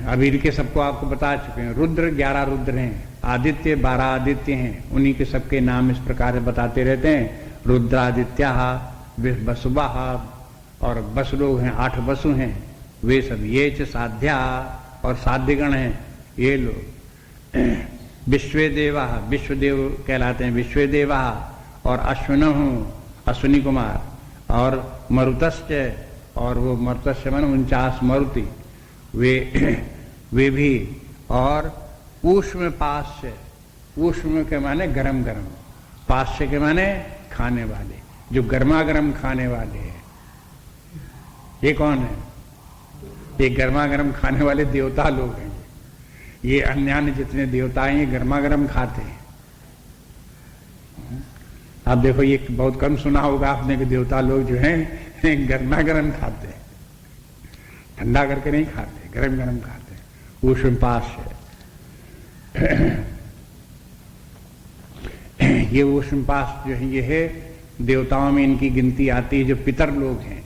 अभी इनके सबको आपको बता चुके हैं। रुद्र 11 रुद्र हैं, आदित्य 12 आदित्य हैं, उन्हीं के सबके नाम इस प्रकार से बताते रहते हैं। रुद्रादित्या वसुवा, और बस लोग हैं 8 वसु हैं, वे सब ये च साध्या, और साध्यगण हैं ये लोग। विश्वेदेवा, विश्वदेव कहलाते हैं विश्वेदेवा, और अश्विनों अश्विनी कुमार, और मरुतश्च, और वो मरुतश्च मन 49 मरुति, वे भी, और ऊष्म पाश्च, ऊष्म के माने गरम गरम, पाश्च के माने खाने वाले, जो गर्मा गर्म खाने वाले हैं। ये कौन है? ये गर्मा गर्म खाने वाले देवता लोग हैं। ये अन्य जितने देवता हैं ये गर्मा गर्म खाते हैं। आप देखो ये बहुत कम सुना होगा आपने कि देवता लोग जो हैं गर्मा गर्म खाते हैं, ठंडा करके नहीं खाते, गरम गरम खाते हैं। ऊष्म पाश है। ये ऊष्म पाश जो है ये है देवताओं में इनकी गिनती आती है। जो पितर लोग हैं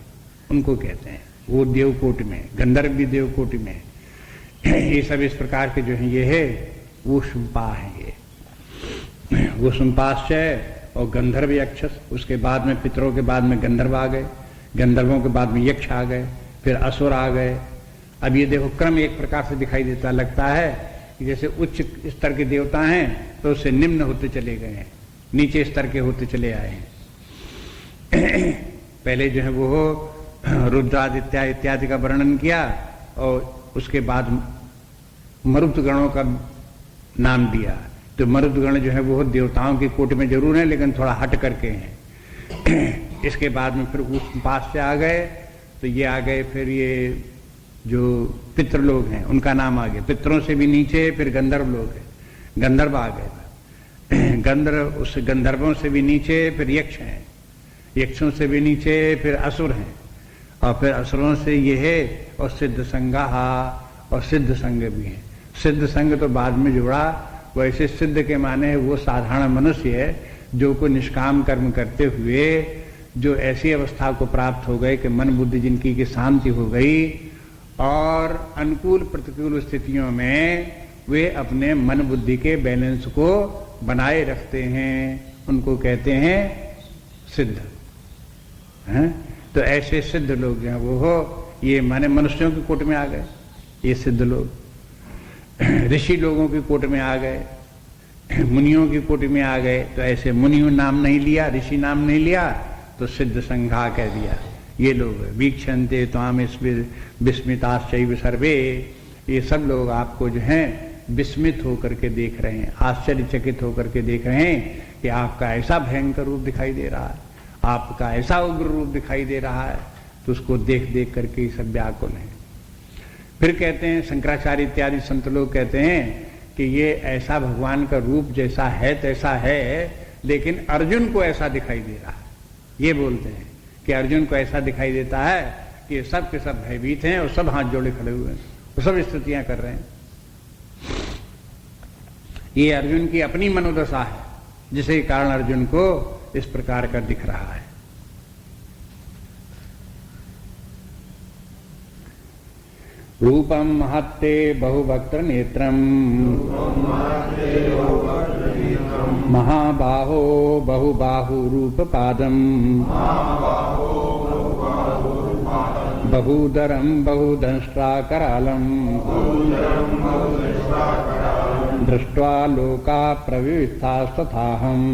उनको कहते हैं, वो देवकोटि में, गंधर्व भी देवकोटि में। ये सब इस प्रकार के जो है ये है ऊष्मपा है। ये ऊष्मपाश्चय और गंधर्व यक्ष, उसके बाद में पितरों के बाद में गंधर्व आ गए, गंधर्वों के बाद में यक्ष आ गए, फिर असुर आ गए। अब ये देखो क्रम एक प्रकार से दिखाई देता, लगता है कि जैसे उच्च स्तर के देवता हैं तो उससे निम्न होते चले गए हैं, नीचे स्तर के होते चले आए हैं। पहले जो है वो रुद्रादित्य इत्यादि का वर्णन किया, और उसके बाद मरुतगणों का नाम दिया। तो मरुतगण जो है वो देवताओं की कोटि में जरूर है, लेकिन थोड़ा हट करके हैं। इसके बाद में फिर उस पास से आ गए तो ये आ गए, फिर ये जो पितृलोक हैं उनका नाम आ गया। पितरों से भी नीचे फिर गंधर्व लोग है, गंधर्व आ गए। गंधर्व, उस गंधर्वों से भी नीचे फिर यक्ष हैं, यक्षों से भी नीचे फिर असुर हैं, और फिर असुरों से ये है, और सिद्ध संगा और सिद्ध संग भी है। सिद्ध संग तो बाद में जुड़ा। वैसे सिद्ध के माने है वो साधारण मनुष्य है जो कोई निष्काम कर्म करते हुए जो ऐसी अवस्था को प्राप्त हो गए कि मन बुद्धि जिनकी की शांति हो गई और अनुकूल प्रतिकूल स्थितियों में वे अपने मन बुद्धि के बैलेंस को बनाए रखते हैं, उनको कहते हैं सिद्ध हैं। तो ऐसे सिद्ध लोग जो हैं वो हो, ये माने मनुष्यों की कोट में आ गए ये सिद्ध लोग। ऋषि लोगों की कोट में आ गए, मुनियों की कोट में आ गए। तो ऐसे मुनियों नाम नहीं लिया, ऋषि नाम नहीं लिया, तो सिद्ध संघा कह दिया। ये लोग वीक्षन्ते त्वाम विस्मिताश्चैव सर्वे, ये सब लोग आपको जो हैं विस्मित होकर के देख रहे हैं, आश्चर्यचकित होकर के देख रहे हैं कि आपका ऐसा भयंकर रूप दिखाई दे रहा है, आपका ऐसा उग्र रूप दिखाई दे रहा है। तो उसको देख देख करके ये सब व्याकुल हैं। फिर कहते हैं शंकराचार्य इत्यादि संत लोग कहते हैं कि ये ऐसा भगवान का रूप जैसा है तैसा है, लेकिन अर्जुन को ऐसा दिखाई दे रहा है। ये बोलते हैं कि अर्जुन को ऐसा दिखाई देता है कि सब के सब भयभीत हैं और सब हाथ जोड़े खड़े हुए हैं, वो सब स्तुतियां कर रहे हैं। ये अर्जुन की अपनी मनोदशा है, जिसके कारण अर्जुन को इस प्रकार का दिख रहा है। रूपम महत्ते बहुवक्त्र नेत्रम महाबाहो बहुबाहु रूप पादम बहुदरम बहुदंष्ट्रा करालम दृष्ट्वा लोका प्रविष्टास्तथाहम्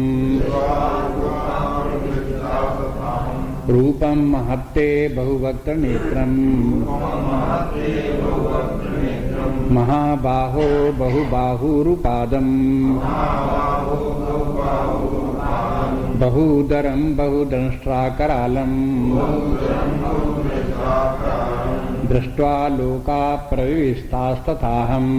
रूपम महत्ते बहुवक्त्र नेत्रम महाबाहो बहुबाहुरुपादम बहुदरम बहुदंष्ट्रा करालम दृष्ट्वा लोका प्रविष्टास्तथाहम्।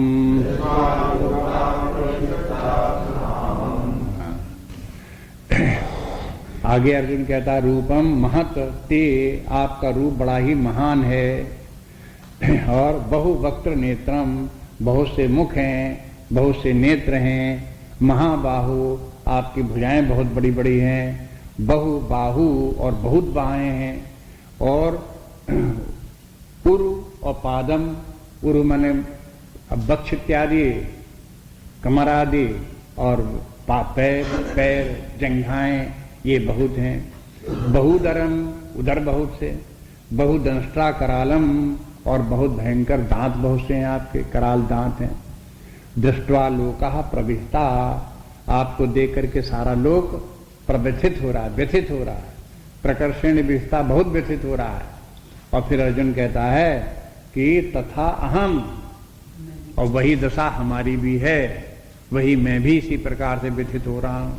आगे अर्जुन कहता रूपम महत ते, आपका रूप बड़ा ही महान है, और बहुवक्त्र नेत्रम, बहुत से मुख हैं, बहुत से नेत्र हैं, महाबाहु, आपकी भुजाएं बहुत बड़ी बड़ी हैं, बहुबाहु और बहुत बाहें हैं, और उरु और पादम, उरु माने बक्ष इत्यादि, कमर आदि, और पैर जंघाएं, ये बहुत हैं। बहुदरम, उधर बहुत से, बहुदंष्ट्रा करालम, और बहुत भयंकर दांत बहुत से हैं आपके, कराल दांत हैं। दृष्ट्वा लोका प्रविष्टा, आपको देख करके सारा लोक प्रव्यथित हो रहा है, व्यथित हो रहा है, प्रकर्षण विष्टा बहुत व्यथित हो रहा है। और फिर अर्जुन कहता है कि तथा अहम, और वही दशा हमारी भी है, वही मैं भी इसी प्रकार से व्यथित हो रहा हूं।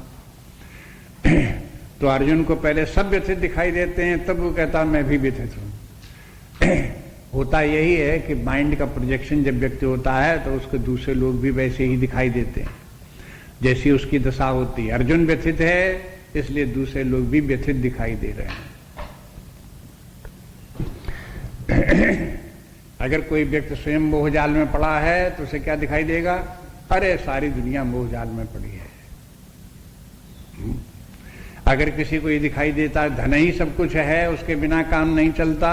तो अर्जुन को पहले सब व्यथित दिखाई देते हैं, तब वो कहता मैं भी व्यथित हूं। होता यही है कि माइंड का प्रोजेक्शन जब व्यक्ति होता है तो उसको दूसरे लोग भी वैसे ही दिखाई देते हैं, जैसी उसकी दशा होती है। अर्जुन व्यथित है, इसलिए दूसरे लोग भी व्यथित दिखाई दे रहे हैं। अगर कोई व्यक्ति स्वयं मोहजाल में पड़ा है तो उसे क्या दिखाई देगा? अरे सारी दुनिया मोहजाल में पड़ी है। अगर किसी को ये दिखाई देता धन ही सब कुछ है, उसके बिना काम नहीं चलता,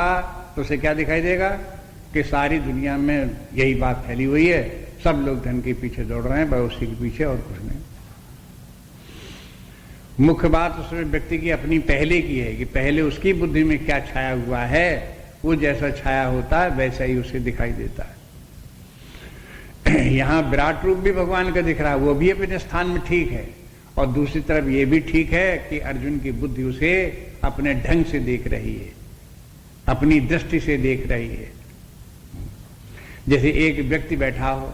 तो उसे क्या दिखाई देगा कि सारी दुनिया में यही बात फैली हुई है, सब लोग धन के पीछे दौड़ रहे हैं, बस उसी के पीछे और कुछ नहीं। मुख्य बात उसमें व्यक्ति की अपनी पहले की है कि पहले उसकी बुद्धि में क्या छाया हुआ है, वो जैसा छाया होता है वैसा ही उसे दिखाई देता है। यहां विराट रूप भी भगवान का दिख रहा है, वो भी अपने स्थान में ठीक है, और दूसरी तरफ ये भी ठीक है कि अर्जुन की बुद्धि उसे अपने ढंग से देख रही है, अपनी दृष्टि से देख रही है। जैसे एक व्यक्ति बैठा हो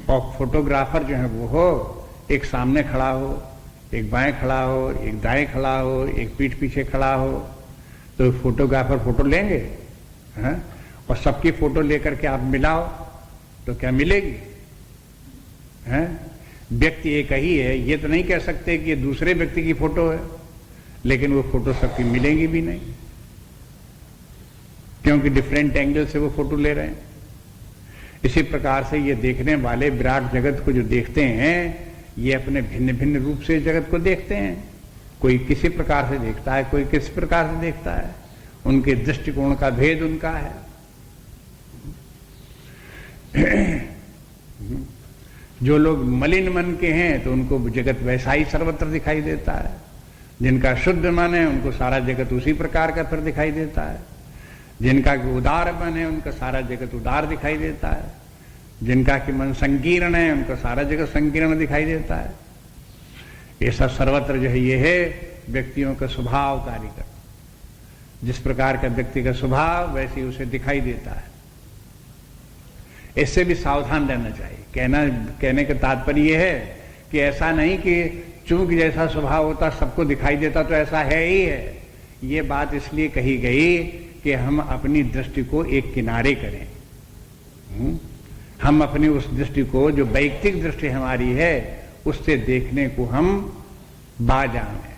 और फोटोग्राफर जो है वो हो, एक सामने खड़ा हो, एक बाएं खड़ा हो, एक दाएं खड़ा हो, एक पीठ पीछे खड़ा हो, तो फोटोग्राफर फोटो लेंगे हैं? और सबकी फोटो लेकर के आप मिलाओ तो क्या मिलेगी हैं? व्यक्ति एक ही है, ये तो नहीं कह सकते कि ये दूसरे व्यक्ति की फोटो है, लेकिन वो फोटो सबकी मिलेंगी भी नहीं, क्योंकि डिफरेंट एंगल से वो फोटो ले रहे हैं। इसी प्रकार से ये देखने वाले विराट जगत को जो देखते हैं, ये अपने भिन्न भिन्न रूप से जगत को देखते हैं। कोई किसी प्रकार से देखता है, कोई किसी प्रकार से देखता है, उनके दृष्टिकोण का भेद उनका है। जो लोग मलिन मन के हैं तो उनको जगत वैसा ही सर्वत्र दिखाई देता है, जिनका शुद्ध मन है उनको सारा जगत उसी प्रकार का फिर दिखाई देता है, जिनका उदार मन है उनका सारा जगत उदार दिखाई देता है, जिनका कि मन संकीर्ण है उनका सारा जगत संकीर्ण दिखाई देता है। ये सब सर्वत्र जो है ये है व्यक्तियों का स्वभाव कार्य कर, जिस प्रकार का व्यक्ति का स्वभाव वैसे ही उसे दिखाई देता है। इससे भी सावधान रहना चाहिए। कहने का तात्पर्य यह है कि ऐसा नहीं कि चूंकि जैसा स्वभाव होता सबको दिखाई देता तो ऐसा है ही है। ये बात इसलिए कही गई कि हम अपनी दृष्टि को एक किनारे करें। हम अपनी उस दृष्टि को, जो वैयक्तिक दृष्टि हमारी है, उससे देखने को हम बाज आएं।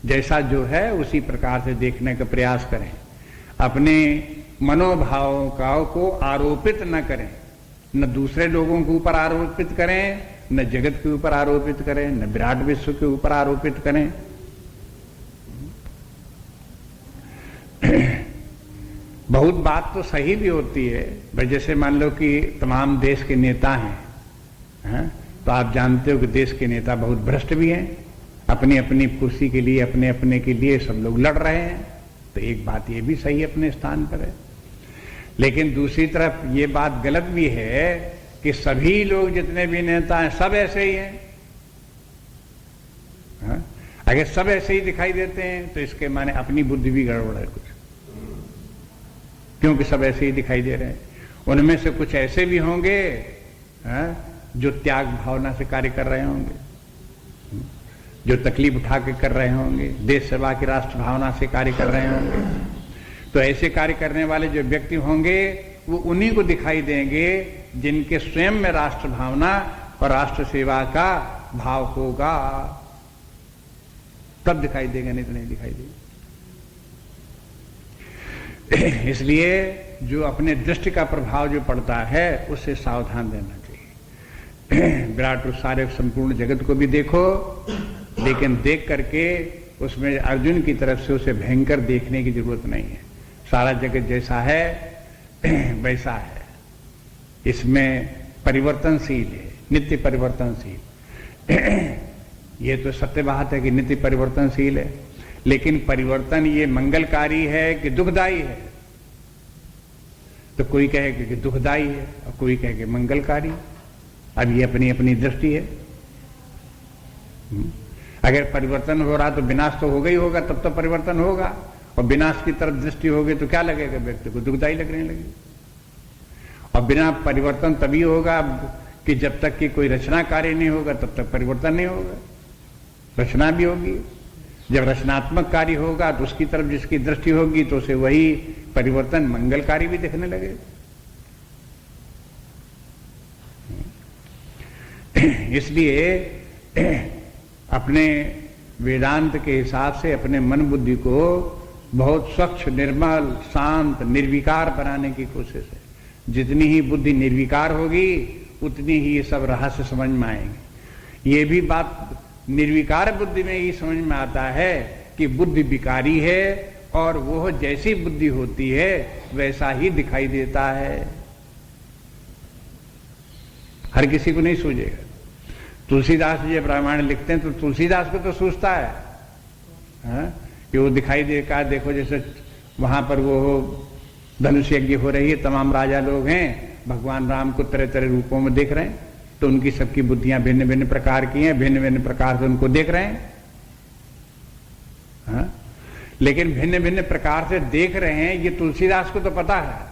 जैसा जो है उसी प्रकार से देखने का प्रयास करें। अपने मनोभावों को आरोपित न करें, न दूसरे लोगों के ऊपर आरोपित करें, न जगत के ऊपर आरोपित करें, न विराट विश्व के ऊपर आरोपित करें। बहुत बात तो सही भी होती है भाई, जैसे मान लो कि तमाम देश के नेता हैं, तो आप जानते हो कि देश के नेता बहुत भ्रष्ट भी हैं, अपनी अपनी कुर्सी के लिए, अपने अपने के लिए सब लोग लड़ रहे हैं। तो एक बात ये भी सही अपने स्थान पर है, लेकिन दूसरी तरफ ये बात गलत भी है कि सभी लोग जितने भी नेता हैं सब ऐसे ही हैं। अगर सब ऐसे ही दिखाई देते हैं तो इसके माने अपनी बुद्धि भी गड़बड़ है कुछ, क्योंकि सब ऐसे ही दिखाई दे रहे हैं। उनमें से कुछ ऐसे भी होंगे जो त्याग भावना से कार्य कर रहे होंगे, जो तकलीफ उठा के कर रहे होंगे, देश सेवा की राष्ट्र भावना से कार्य कर रहे होंगे। तो ऐसे कार्य करने वाले जो व्यक्ति होंगे वो उन्हीं को दिखाई देंगे जिनके स्वयं में राष्ट्र भावना और राष्ट्र सेवा का भाव होगा, तब दिखाई देंगे, नहीं तो नहीं दिखाई देंगे। इसलिए जो अपने दृष्टि का प्रभाव जो पड़ता है उससे सावधान रहना चाहिए। विराट रूप सारे संपूर्ण जगत को भी देखो, लेकिन देख करके उसमें अर्जुन की तरफ से उसे भयंकर देखने की जरूरत नहीं है। सारा जगत जैसा है वैसा है, इसमें परिवर्तनशील है, नित्य परिवर्तनशील। ये तो सत्य बात है कि नित्य परिवर्तनशील है, लेकिन परिवर्तन ये मंगलकारी है कि दुखदाई है? तो कोई कहे कि दुखदाई है और कोई कहे कि मंगलकारी। अब ये अपनी अपनी दृष्टि है। अगर परिवर्तन हो रहा तो विनाश तो होगा ही होगा, तब तो परिवर्तन होगा, और विनाश की तरफ दृष्टि होगी तो क्या लगेगा? व्यक्ति को दुखदाई लगने लगी। और बिना परिवर्तन तभी होगा कि जब तक कि कोई रचना कार्य नहीं होगा तब तक परिवर्तन नहीं होगा। रचना भी होगी, जब रचनात्मक कार्य होगा तो उसकी तरफ जिसकी दृष्टि होगी तो उसे वही परिवर्तन मंगलकारी भी दिखने लगे। इसलिए अपने वेदांत के हिसाब से अपने मन बुद्धि को बहुत स्वच्छ, निर्मल, शांत, निर्विकार बनाने की कोशिश है। जितनी ही बुद्धि निर्विकार होगी उतनी ही ये सब रहस्य समझ में आएंगे। ये भी बात निर्विकार बुद्धि में ही समझ में आता है कि बुद्धि विकारी है और वो जैसी बुद्धि होती है वैसा ही दिखाई देता है। हर किसी को नहीं सूझेगा। तुलसीदास जी रामायण लिखते हैं तो तुलसीदास को तो सूझता है कि वो दिखाई देगा। देखो जैसे वहां पर वो धनुष यज्ञ हो रही है, तमाम राजा लोग हैं, भगवान राम को तरह तरह रूपों में देख रहे हैं, तो उनकी सबकी बुद्धियां भिन्न भिन्न प्रकार की हैं, भिन्न भिन्न प्रकार से उनको देख रहे हैं। लेकिन भिन्न भिन्न प्रकार से देख रहे हैं ये तुलसीदास को तो पता है।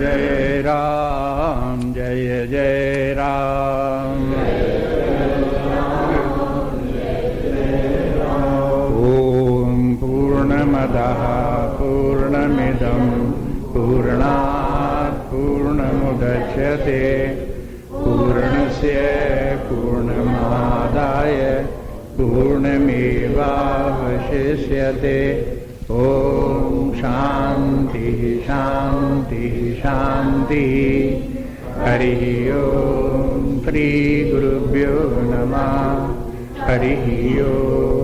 जय राम जय जय राम। ओम पूर्णमदः पूर्णमिदं पूर्णात् पूर्णमुदच्यते पूर्णस्य पूर्णमादाय पूर्णमेवावशिष्यते। ओम शांति शांति शांति। हरि ओम। श्री गुरुभ्यो नमः। हरि ओम।